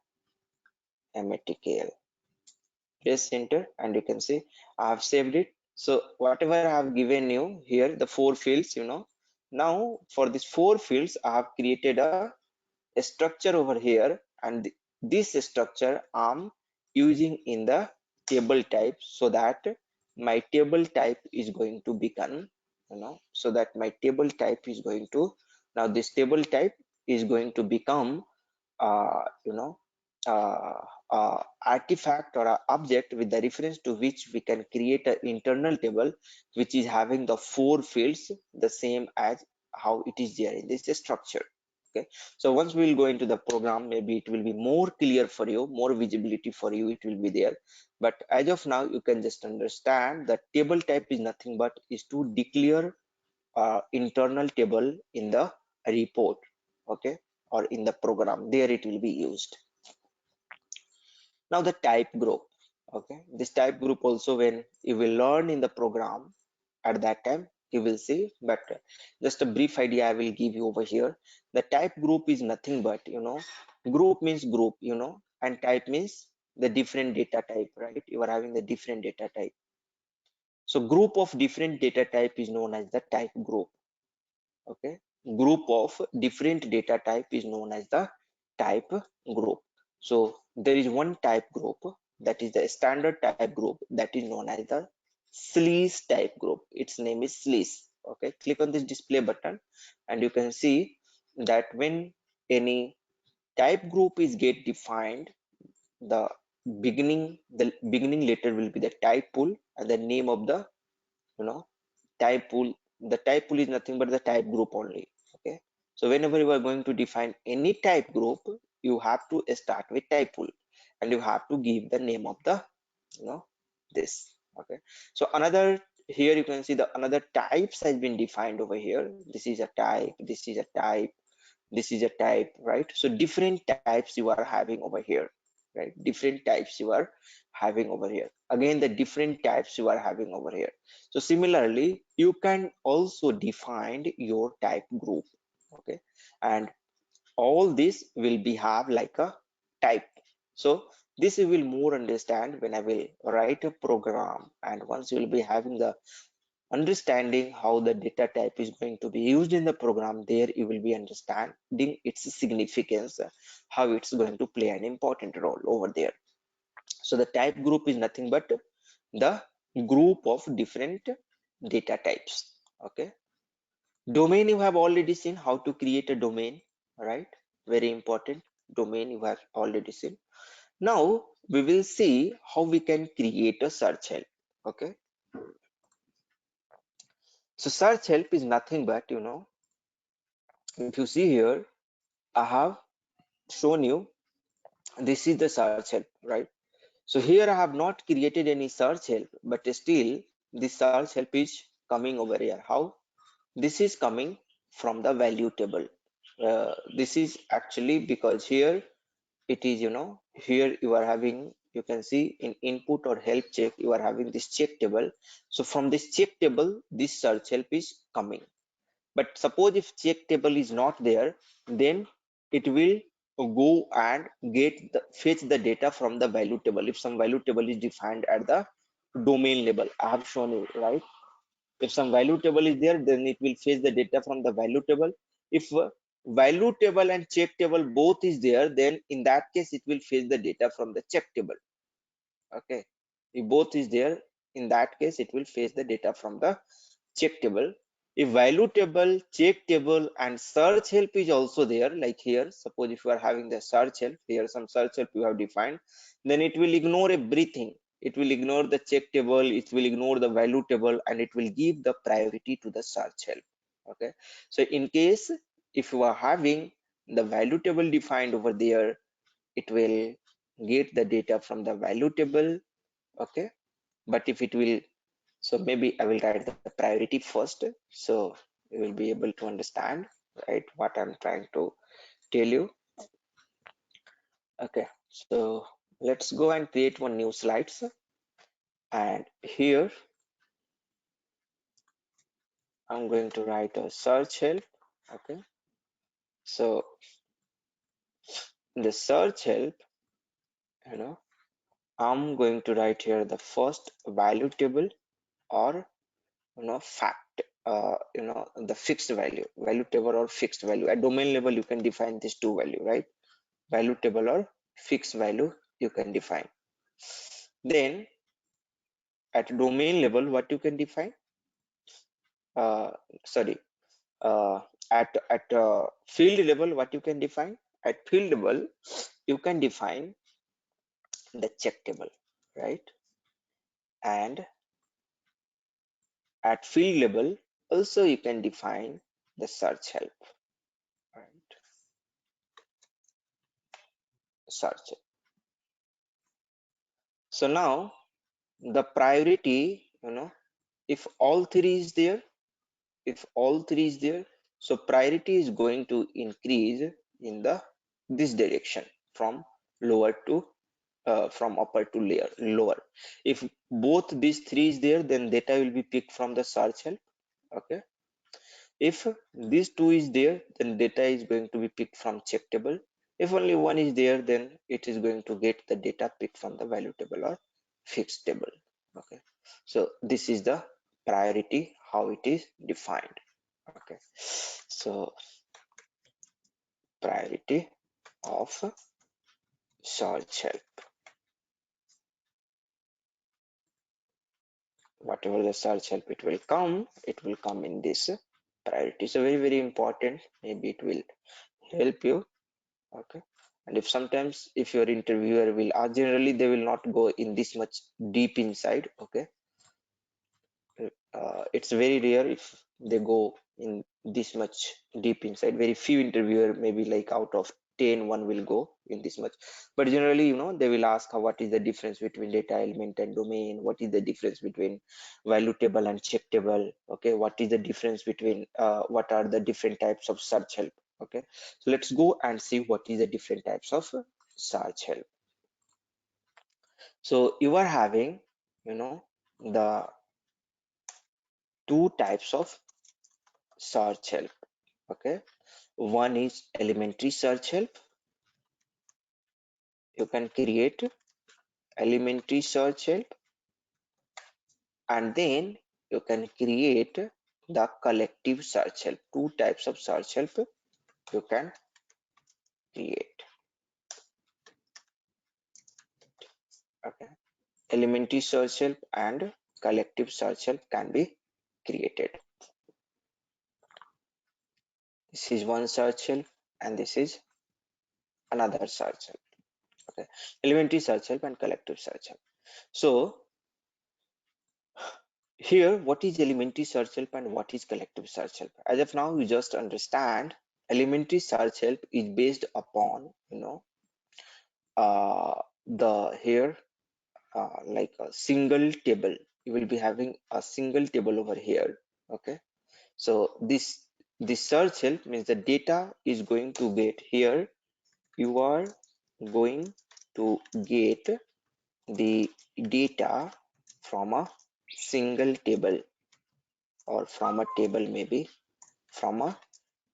Speaker 2: MATKL. Press enter, and you can see I have saved it. So whatever I have given you here, the 4 fields, now for these 4 fields, I have created a structure over here, and this structure I'm using in the table type, so that my table type is going to become, so that my table type is going to, now this table type is going to become uh, you know uh, artifact or a object with the reference to which we can create an internal table which is having the 4 fields the same as how it is there in this structure. Okay, so once we will go into the program, maybe it will be more clear for you, more visibility for you, it will be there. But as of now, you can just understand that table type is nothing but is to declare internal table in the report, okay, or in the program. There it will be used. Now the type group, okay, this type group also when you will learn in the program, at that time you will see. But just a brief idea I will give you over here. The type group is nothing but, group means group, and type means the different data type, right? You are having the different data type. So group of different data type is known as the type group. Okay, group of different data type is known as the type group. So there is one type group, that is the standard type group, that is known as the SLEES type group. Its name is SLEES. Okay, click on this display button, and you can see that when any type group is get defined, the beginning letter will be the type pool, and the name of the, type pool the type pool is nothing but the type group only. Okay, so whenever you are going to define any type group, you have to start with type pool and you have to give the name of the this. Okay, so another, here you can see the another types has been defined over here. This is a type, this is a type, this is a type, right? So different types you are having over here, right? Different types you are having over here. Again, the different types you are having over here. So similarly, you can also define your type group. Okay, and all this will be have like a type. So this you will more understand when I will write a program, and once you will be having the understanding how the data type is going to be used in the program, there you will be understanding its significance, how it's going to play an important role over there. So the type group is nothing but the group of different data types. Okay, domain, you have already seen how to create a domain, right? Very important. Domain you have already seen. Now we will see how we can create a search help. Okay, so search help is nothing but, if you see here, I have shown you this is the search help, right? So here I have not created any search help, but still this search help is coming over here. How? This is coming from the value table. This is actually because here it is, here you are having, you can see in input or help check, you are having this check table. So from this check table, this search help is coming. But suppose if check table is not there, then it will go and fetch the data from the value table. If some value table is defined at the domain level, I have shown you, right? If some value table is there, then it will fetch the data from the value table. If value table and check table both is there, then in that case it will fetch the data from the check table. Okay, if both is there, in that case it will fetch the data from the check table. If value table, check table, and search help is also there, like here, suppose if you are having the search help, here some search help you have defined, then it will ignore everything. It will ignore the check table, it will ignore the value table, and it will give the priority to the search help. Okay, so in case if you are having the value table defined over there, it will get the data from the value table. Okay, but if it will, so maybe I will write the priority first, so you will be able to understand, right, what I'm trying to tell you. Okay, so let's go and create one new slides, and here I'm going to write a search help. Okay, so the search help, I'm going to write here the first value table, or fact, the fixed value table or fixed value. At domain level you can define these two value, right? Value table or fixed value you can define. Then at domain level, what you can define, uh, sorry, at field level, what you can define, at field level you can define the check table, right? And at field level also you can define the search help, right? Search help. So now the priority, if all three is there, if all three is there, so priority is going to increase in the this direction, from lower to from upper to lower. If both these three is there, then data will be picked from the search help. Okay, if these two is there, then data is going to be picked from check table. If only one is there, then it is going to get the data picked from the value table or fixed table. Okay, so this is the priority, how it is defined. Okay, so priority of search help, whatever the search help it will come in this priority. So very important, maybe it will help you. Okay, and if sometimes if your interviewer will ask, generally they will not go in this much deep inside. Okay, it's very rare if they go in this much deep inside. Very few interviewer, maybe like out of 10, one will go in this much. But generally, they will ask what is the difference between data element and domain, what is the difference between value table and check table, okay, what is the difference between what are the different types of search help. Okay, so let's go and see what is the different types of search help. So you are having the two types of search help. Okay, one is elementary search help. You can create elementary search help, and then you can create the collective search help. Two types of search help you can create. Okay, elementary search help and collective search help can be created. This is one search help and this is another search help. Okay, elementary search help and collective search help. So here, what is elementary search help and what is collective search help? As of now, you just understand elementary search help is based upon the here like a single table. You will be having a single table over here. Okay, so this search help means the data is going to get here. You are going to get the data from a single table, or from a table, maybe from a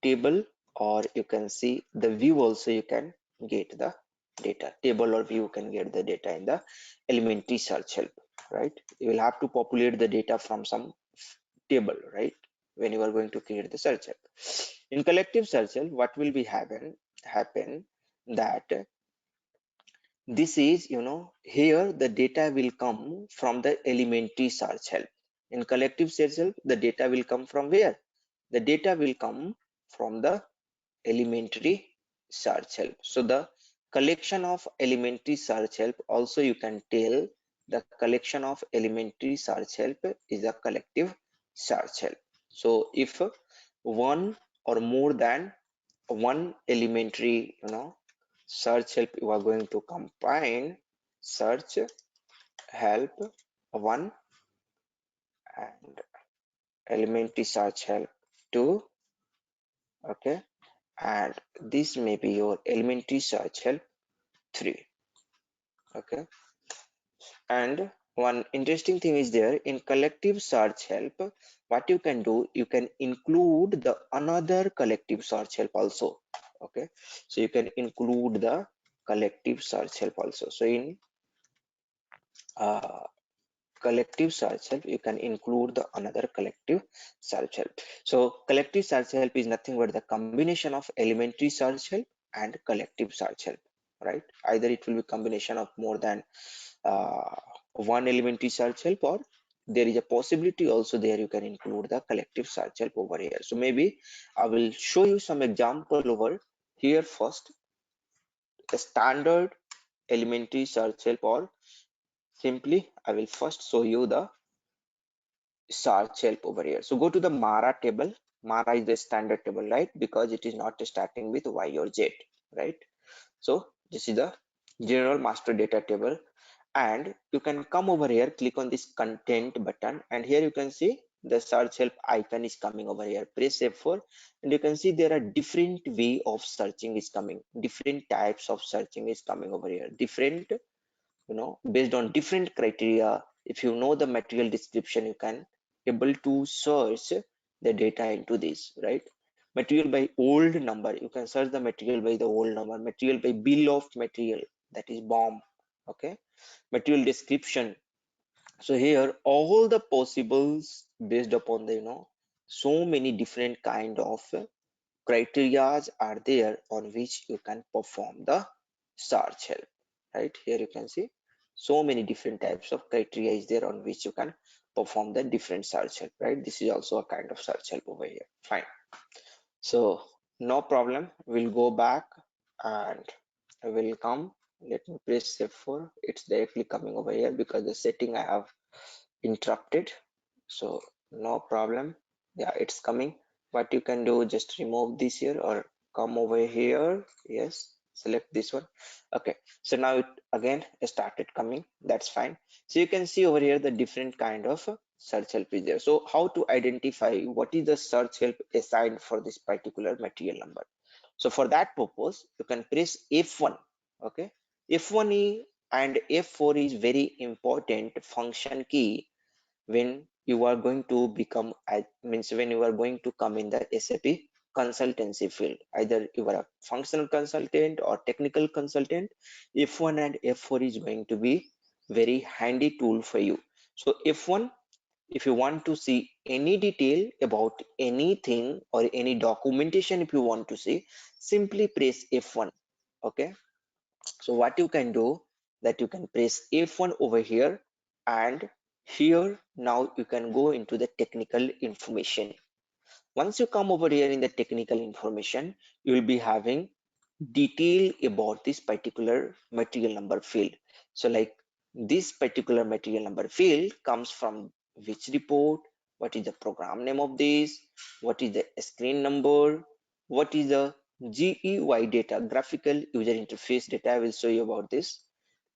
Speaker 2: table, or you can see the view also. You can get the data, table or view can get the data in the elementary search help, right? You will have to populate the data from some table, right, when you are going to create the search help. In collective search help, what will be happen that this is here the data will come from the elementary search help. In collective search help, the data will come from where? The data will come from the elementary search help. So the collection of elementary search help, also you can tell the collection of elementary search help is a collective search help. So if one or more than one elementary search help you are going to combine, search help 1 and elementary search help 2, okay, and this may be your elementary search help 3. Okay, and one interesting thing is there in collective search help, what you can do, you can include the another collective search help also. Okay, so you can include the collective search help also. So in uh, collective search help, you can include the another collective search help. So collective search help is nothing but the combination of elementary search help and collective search help, right? Either it will be combination of more than uh, one elementary search help, or there is a possibility also there you can include the collective search help over here. So maybe I will show you some example over here. First, the standard elementary search help, or simply I will first show you the search help over here. So go to the Mara table. Mara is the standard table, right? Because it is not starting with Y or Z, right? So this is the general master data table, and you can come over here, click on this content button, and here you can see the search help icon is coming over here. Press F4 and you can see there are different way of searching is coming, different types of searching is coming over here, different based on different criteria. If you know the material description, you can able to search the data into this, right? Material by old number, you can search the material by the old number. Material by bill of material, that is BOM. Okay, material description. So here all the possibles based upon the so many different kind of criterias are there on which you can perform the search help, right? Here you can see so many different types of criteria is there on which you can perform the different search help, right? This is also a kind of search help over here. Fine, so no problem, we'll go back and I will come. Let me press F4. It's directly coming over here because the setting I have interrupted. So no problem, Yeah, it's coming. What you can do, just remove this here or come over here. Yes, select this one. Okay, so now it again started coming. That's fine. So you can see over here the different kind of search help is there. So how to identify what is the search help assigned for this particular material number? So for that purpose, you can press F1. Okay, and F4 is very important function key when you are going to become, means when you are going to come in the SAP consultancy field. Either you are a functional consultant or technical consultant, F1 and F4 is going to be very handy tool for you. So F1, if you want to see any detail about anything or any documentation, if you want to see, simply press F1. Okay, so what you can do, that you can press F1 over here, and here now you can go into the technical information. Once you come over here in the technical information, you will be having detail about this particular material number field. So like this particular material number field comes from which report, what is the program name of this, what is the screen number, what is the GUI data, graphical user interface data. I will show you about this.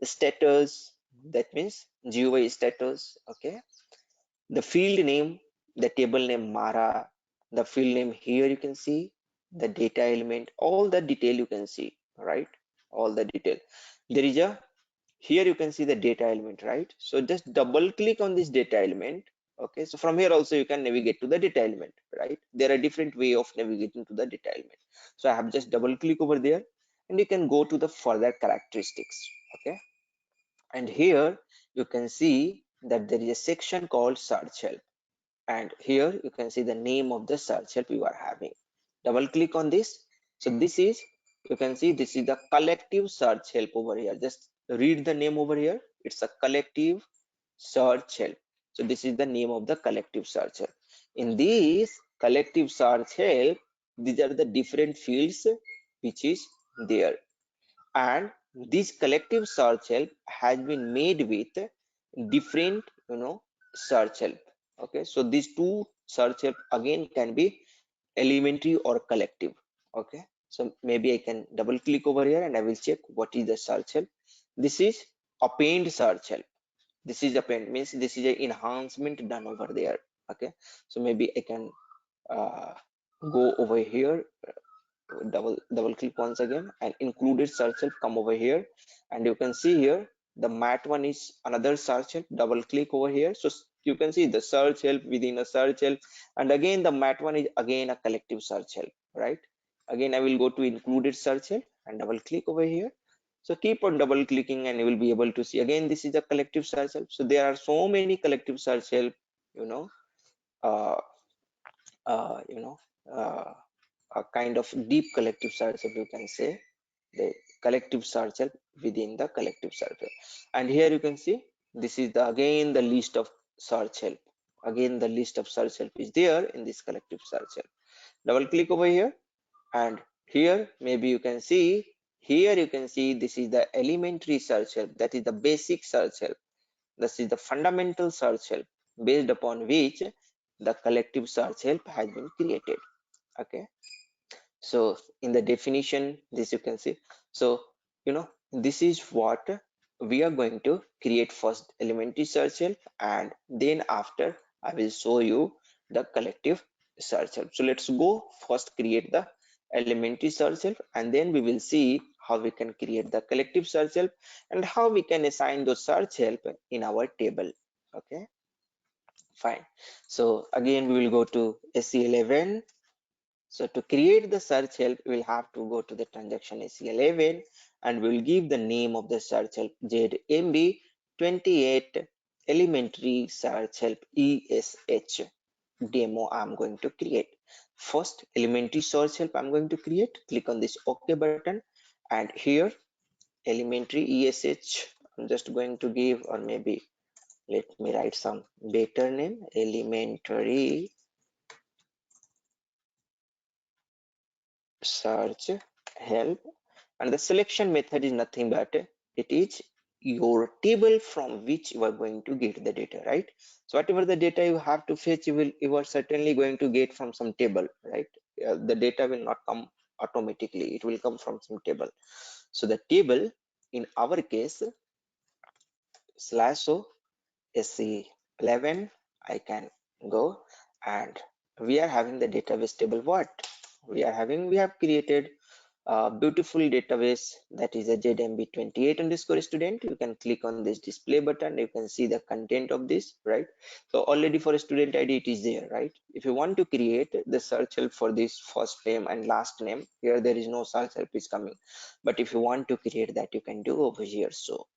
Speaker 2: The status, that means GUI status. Okay, the field name, the table name Mara, the field name here you can see, the data element, all the detail you can see, right? All the detail. There is a, here you can see the data element, right? So just double click on this data element. Okay, so from here also you can navigate to the data element, right? There are different way of navigating to the data element. So I have just double click over there, and you can go to the further characteristics. Okay, and here you can see that there is a section called search help, and here you can see the name of the search help you are having. Double click on this. So this is, you can see this is the collective search help over here. Just read the name over here. It's a collective search help. So this is the name of the collective search help. In this collective search help, these are the different fields which is there, and this collective search help has been made with different, search help. Okay, so these two search help again can be elementary or collective. Okay, so maybe I can double click over here and I will check what is the search help. This is append search help. This is append, means this is an enhancement done over there. Okay, so maybe I can uh, go over here, double click once again, and included search help, come over here, and you can see here the mat one is another search help. Double click over here, so you can see the search help within a search help, and again the mat one is again a collective search help, right? Again I will go to included search help and double click over here. So keep on double clicking and you will be able to see again this is a collective search help. So there are so many collective search help, you know uh, uh, you know uh, a kind of deep collective search help, you can say, the collective search help within the collective search help. And here you can see this is the again the list of search help. Again the list of search help is there in this collective search help. Double click over here, and here maybe you can see, here you can see this is the elementary search help, that is the basic search help. This is the fundamental search help based upon which the collective search help has been created. Okay, so in the definition, this you can see. So this is what we are going to create. First elementary search help, and then after I will show you the collective search help. So let's go first create the elementary search help, and then we will see how we can create the collective search help and how we can assign those search help in our table. Okay, fine. So again we will go to SE11. So to create the search help, we'll have to go to the transaction SE11, and we'll give the name of the search help ZMB28 elementary search help ESH demo I'm going to create. First elementary search help I'm going to create. Click on this OK button, and here elementary ESH I'm just going to give, or maybe let me write some better name, elementary search help. And the selection method is nothing but it is your table from which you are going to get the data, right? So whatever the data you have to fetch, you are certainly going to get from some table, right? The data will not come automatically, it will come from some table. So the table in our case /o SC11, I can go, and we are having the database table. What we have created a beautiful database that is a ZMB28 underscore student. You can click on this display button, you can see the content of this, right? So already for a student ID it is there, right? If you want to create the search help for this first name and last name, here there is no search help is coming, but if you want to create that, you can do over here. So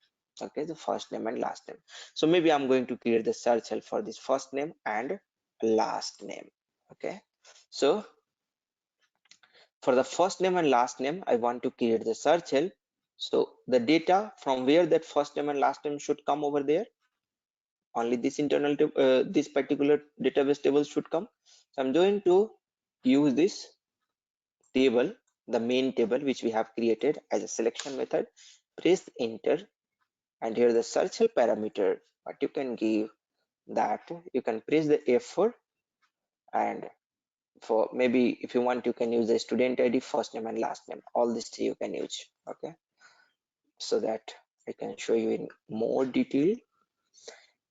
Speaker 2: okay, the first name and last name. So maybe I'm going to create the search help for this first name and last name. Okay, so for the first name and last name, I want to create the search help. So the data from where that first name and last name should come over there, only this internal this particular database table should come. So I'm going to use this table, the main table which we have created as a selection method. Press enter, and here the search help parameter, what you can give, that you can press the F4, and for maybe if you want you can use the student ID, first name and last name, all these three you can use. Okay, so that I can show you in more detail.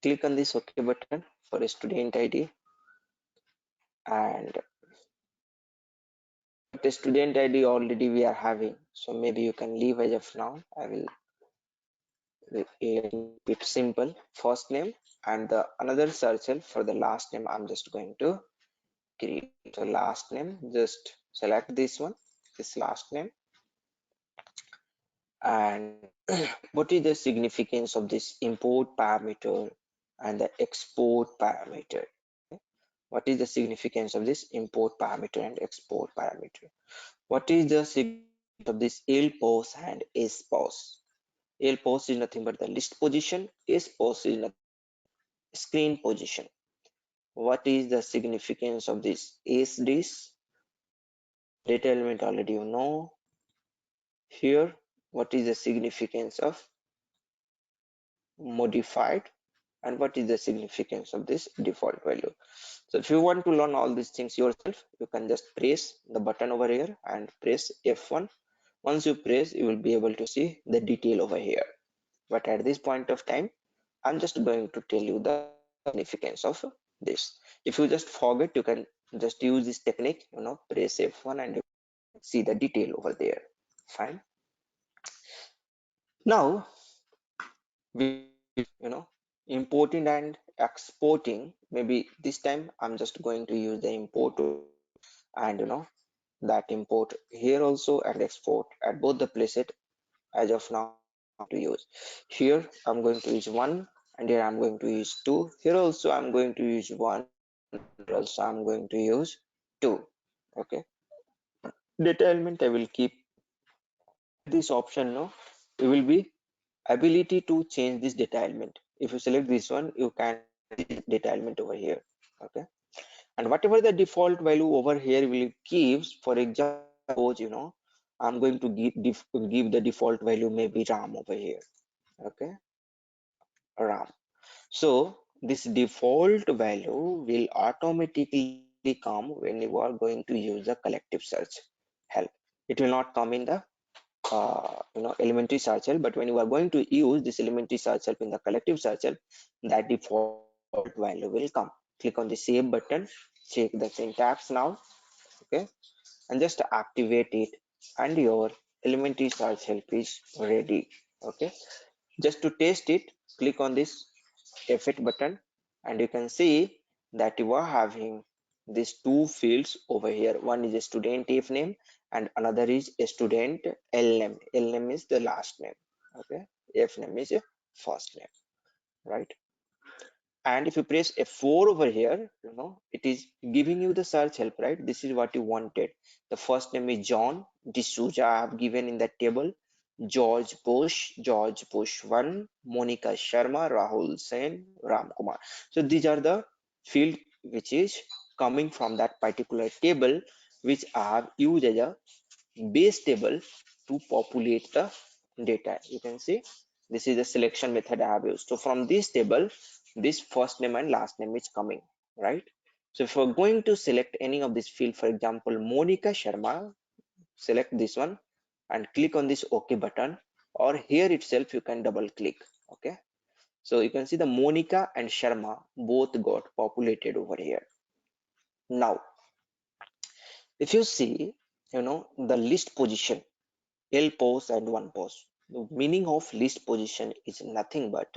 Speaker 2: Click on this OK button for a student ID, and the student ID already we are having, so maybe you can leave as of now. I will keep it simple, first name, and the another search help for the last name I'm just going to create. So last name, just select this one, this last name. And what is the significance of this import parameter and the export parameter? What is the significance of this import parameter and export parameter? What is the significance of this lpos and spos? Lpos is nothing but the list position, spos is nothing screen position. What is the significance of this sdis? Data element already you know. Here, what is the significance of modified, and what is the significance of this default value? So if you want to learn all these things yourself, you can just press the button over here and press F1. Once you press, you will be able to see the detail over here. But at this point of time, I'm just going to tell you the significance of this. If you just forget, you can just use this technique, press F1 and you see the detail over there. Fine. Now we importing and exporting. Maybe this time I'm just going to use the import, and that import here also and export at both the places. As of now to use here, I'm going to use 1, and here I'm going to use 2. Here also I'm going to use 1, here also I'm going to use 2. Okay, data element I will keep this option. No, it will be ability to change this data element. If you select this one, you can data element over here. Okay, and whatever the default value over here will give, for example, I'm going to give the default value maybe ram over here. Okay, ram. So this default value will automatically come when you are going to use the collective search help. It will not come in the elementary search help, but when you are going to use this elementary search help in the collective search help, that default value will come. Click on the save button, check the syntax now. Okay, and just activate it, and your elementary search help is ready. Okay, just to test it, click on this F8 button, and you can see that you are having these two fields over here. One is a student if name, and another is a student L name. L name is the last name. Okay, F name is a first name, right? And if you press F4 over here, it is giving you the search help, right? This is what you wanted. The first name is John D'Souza. I have given in that table. George Bush 1, Monica Sharma, Rahul Sen, Ram Kumar. So these are the field which is coming from that particular table, which I have used as a base table to populate the data. You can see This is the selection method I have used. So from this table, this first name and last name is coming, right? So if we're going to select any of this field, for example, Monica Sharma, select this one and click on this OK button, or here itself you can double click. Okay, so you can see the Monica and Sharma both got populated over here. Now if you see, the list position, L pose and 1 pose, the meaning of list position is nothing but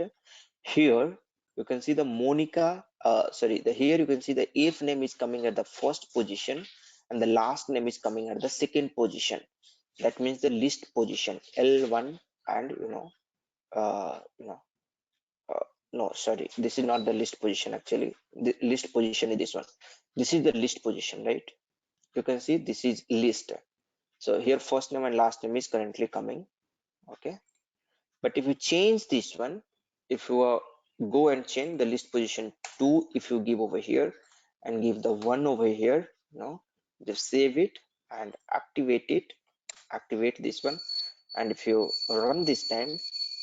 Speaker 2: here you can see the Monica, here you can see the if name is coming at the first position and the last name is coming at the second position. That means the list position L1 and uh, you know no, sorry, this is not the list position. Actually the list position is this one. This is the list position, right? You can see this is list. So here first name and last name is currently coming. Okay, but if you change this one, if you go and change the list position 2, if you give over here and give the 1 over here, just save it and activate this one, and if you run this time,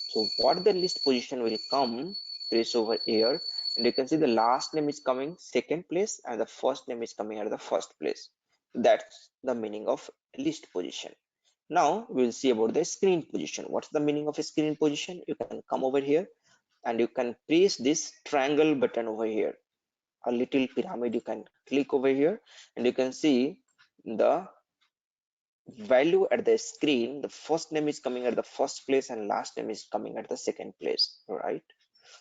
Speaker 2: so what the list position will come, press over here, and you can see the last name is coming second place and the first name is coming at the first place. That's the meaning of list position. Now we'll see about the screen position. What's the meaning of a screen position? You can come over here and you can press this triangle button over here, a little pyramid. You can click over here and you can see the value at the screen. The first name is coming at the first place and last name is coming at the second place, right?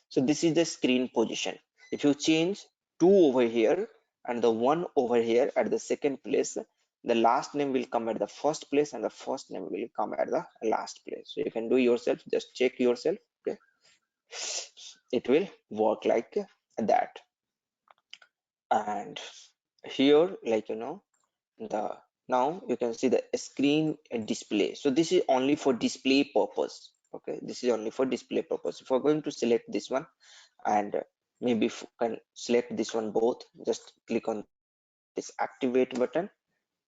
Speaker 2: So this is the screen position. If you change 2 over here and the 1 over here at the second place, the last name will come at the first place and the first name will come at the last place. So you can do yourself, just check yourself. Okay, it will work like that. And here, the now you can see the screen display. So this is only for display purpose. Okay, this is only for display purpose. If we're going to select this one, and maybe if you can select this one both, just click on this activate button,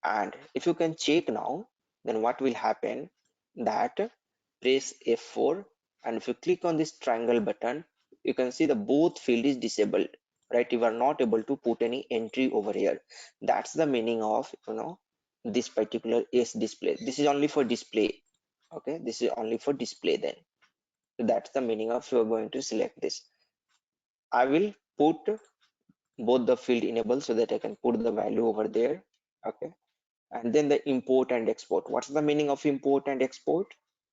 Speaker 2: and if you can check now, then what will happen, that press F4 and if you click on this triangle button, you can see the both field is disabled, right? You are not able to put any entry over here. That's the meaning of this particular S display. This is only for display. Okay, this is only for display then. So that's the meaning of you are going to select this. I will put both the field enable so that I can put the value over there. Okay, and then the import and export. What's the meaning of import and export?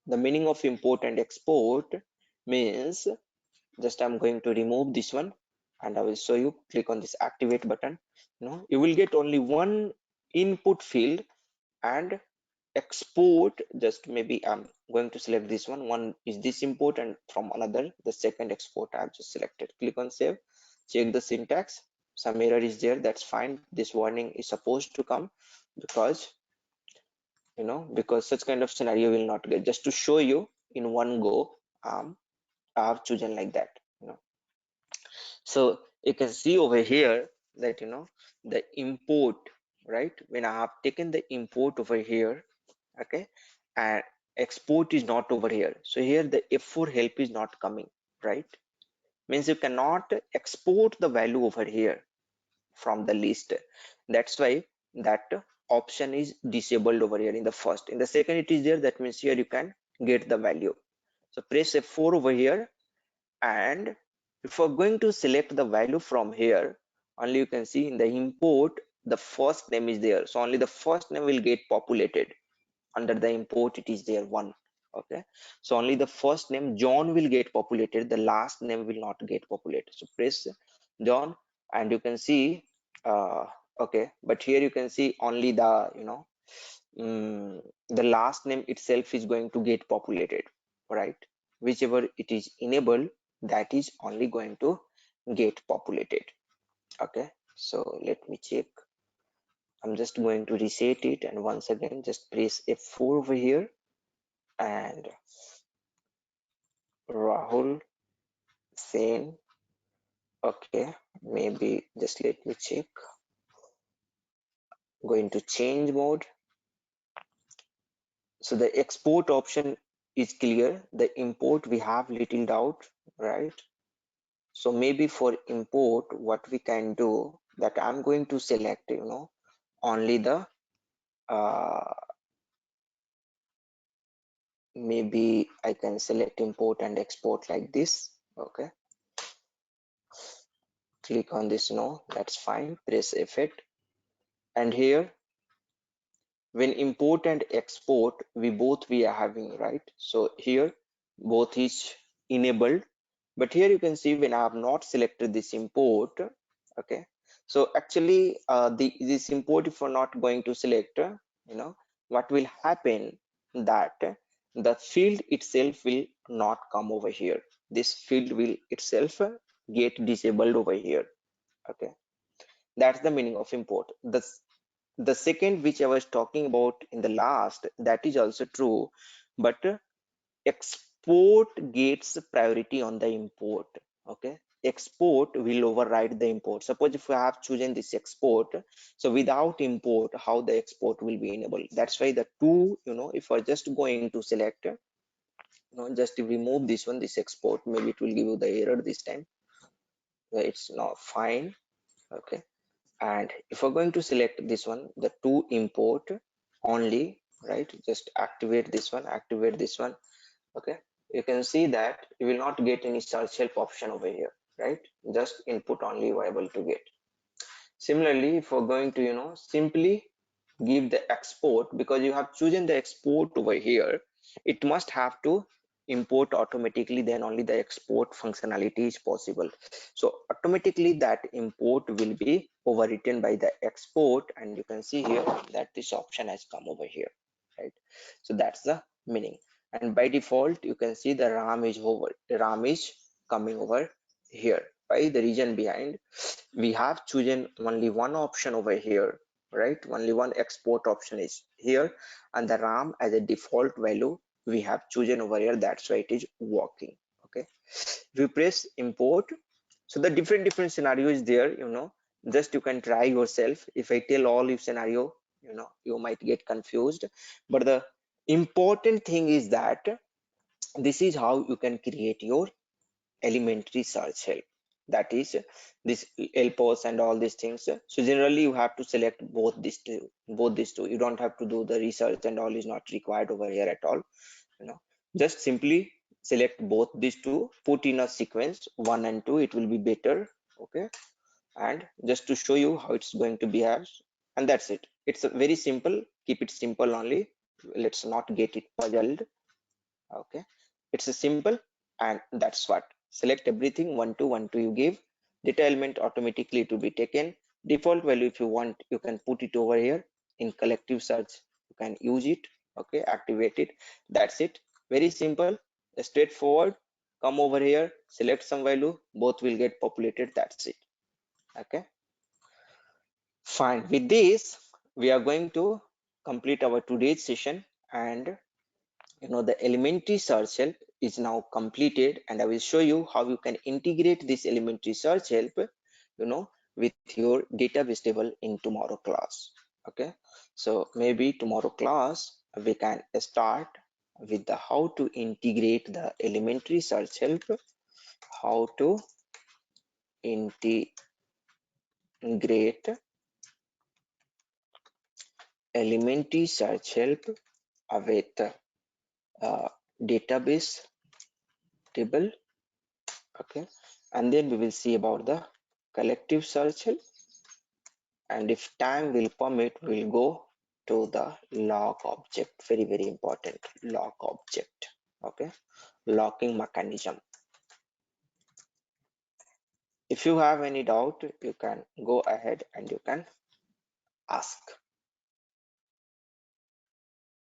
Speaker 2: The meaning of import and export means, just I'm going to remove this one and I will show you. Click on this activate button. You will get only one input field and export. Just maybe I'm going to select this one is this import, and from another the second export I've just selected. Click on save, check the syntax. Some error is there, that's fine. This warning is supposed to come because because such kind of scenario will not get. Just to show you in one go, I have chosen like that. So you can see over here that the import, right? When I have taken the import over here, okay, and export is not over here, so here the F4 help is not coming, right? Means you cannot export the value over here from the list. That's why that option is disabled over here in the first. In the second it is there, that means here you can get the value. So press F4 over here, and if we're going to select the value from here, only you can see in the import the first name is there, so only the first name will get populated. Under the import it is there 1. Okay, so only the first name John will get populated, the last name will not get populated. So press John and you can see okay, but here you can see only the the last name itself is going to get populated, right? Whichever it is enabled, that is only going to get populated. Okay, so let me check. I'm just going to reset it, and once again just press F4 over here, and Rahul Sen. Okay, maybe just let me check. Going to change mode. So the export option is clear. The import we have little doubt, right? So maybe for import, what we can do that I'm going to select, only the maybe I can select import and export like this. Okay, click on this, no, that's fine, press F8, and here when import and export we are having, right? So here both is enabled, but here you can see when I have not selected this import. Okay, so actually this import, if we're not going to select, what will happen, that the field itself will not come over here. This field will itself get disabled over here. Okay, that's the meaning of import. The second which I was talking about in the last, that is also true, but export gets priority on the import. Okay, export will override the import. Suppose if we have chosen this export, so without import, how the export will be enabled? That's why the two, if we're just going to select, just to remove this one, this export, maybe it will give you the error this time. It's not fine. Okay, and if we're going to select this one, the to import only, right, just activate this one. Okay, you can see that you will not get any search help option over here, right? Just input only you are able to get. Similarly, if we're going to simply give the export, because you have chosen the export over here, it must have to import automatically, then only the export functionality is possible. So automatically that import will be overwritten by the export, and you can see here that this option has come over here, right? So that's the meaning. And by default you can see the RAM is coming over here. By the reason behind, we have chosen only one option over here, right? Only one export option is here, and the RAM as a default value we have chosen over here, that's why it is working. Okay, we press import, so the different scenario is there, just you can try yourself. If I tell all your scenario, you might get confused, but the important thing is that this is how you can create your elementary search help, that is this LPOS and all these things. So generally you have to select both these two. You don't have to do the research, and all is not required over here at all. Just simply select both these two, put in a sequence 1 and 2, it will be better. Okay, and just to show you how it's going to behave, and that's it. It's a very simple, keep it simple only, let's not get it puzzled. Okay, it's a simple, and that's what. Select everything 1 2 1 2, you give data element, automatically to be taken. Default value, if you want, you can put it over here in collective search, you can use it. Okay, activate it, that's it. Very simple, straightforward. Come over here, select some value, both will get populated, that's it. Okay, fine. With this we are going to complete our today's session, and the elementary search help is now completed, and I will show you how you can integrate this elementary search help with your database table in tomorrow class. Okay, so maybe tomorrow class we can start with the how to integrate the elementary search help, how to integrate elementary search help with database table. Okay, and then we will see about the collective search help, and if time will permit we'll go to the log object. Very important, log object. Okay, locking mechanism. If you have any doubt, you can go ahead and you can ask.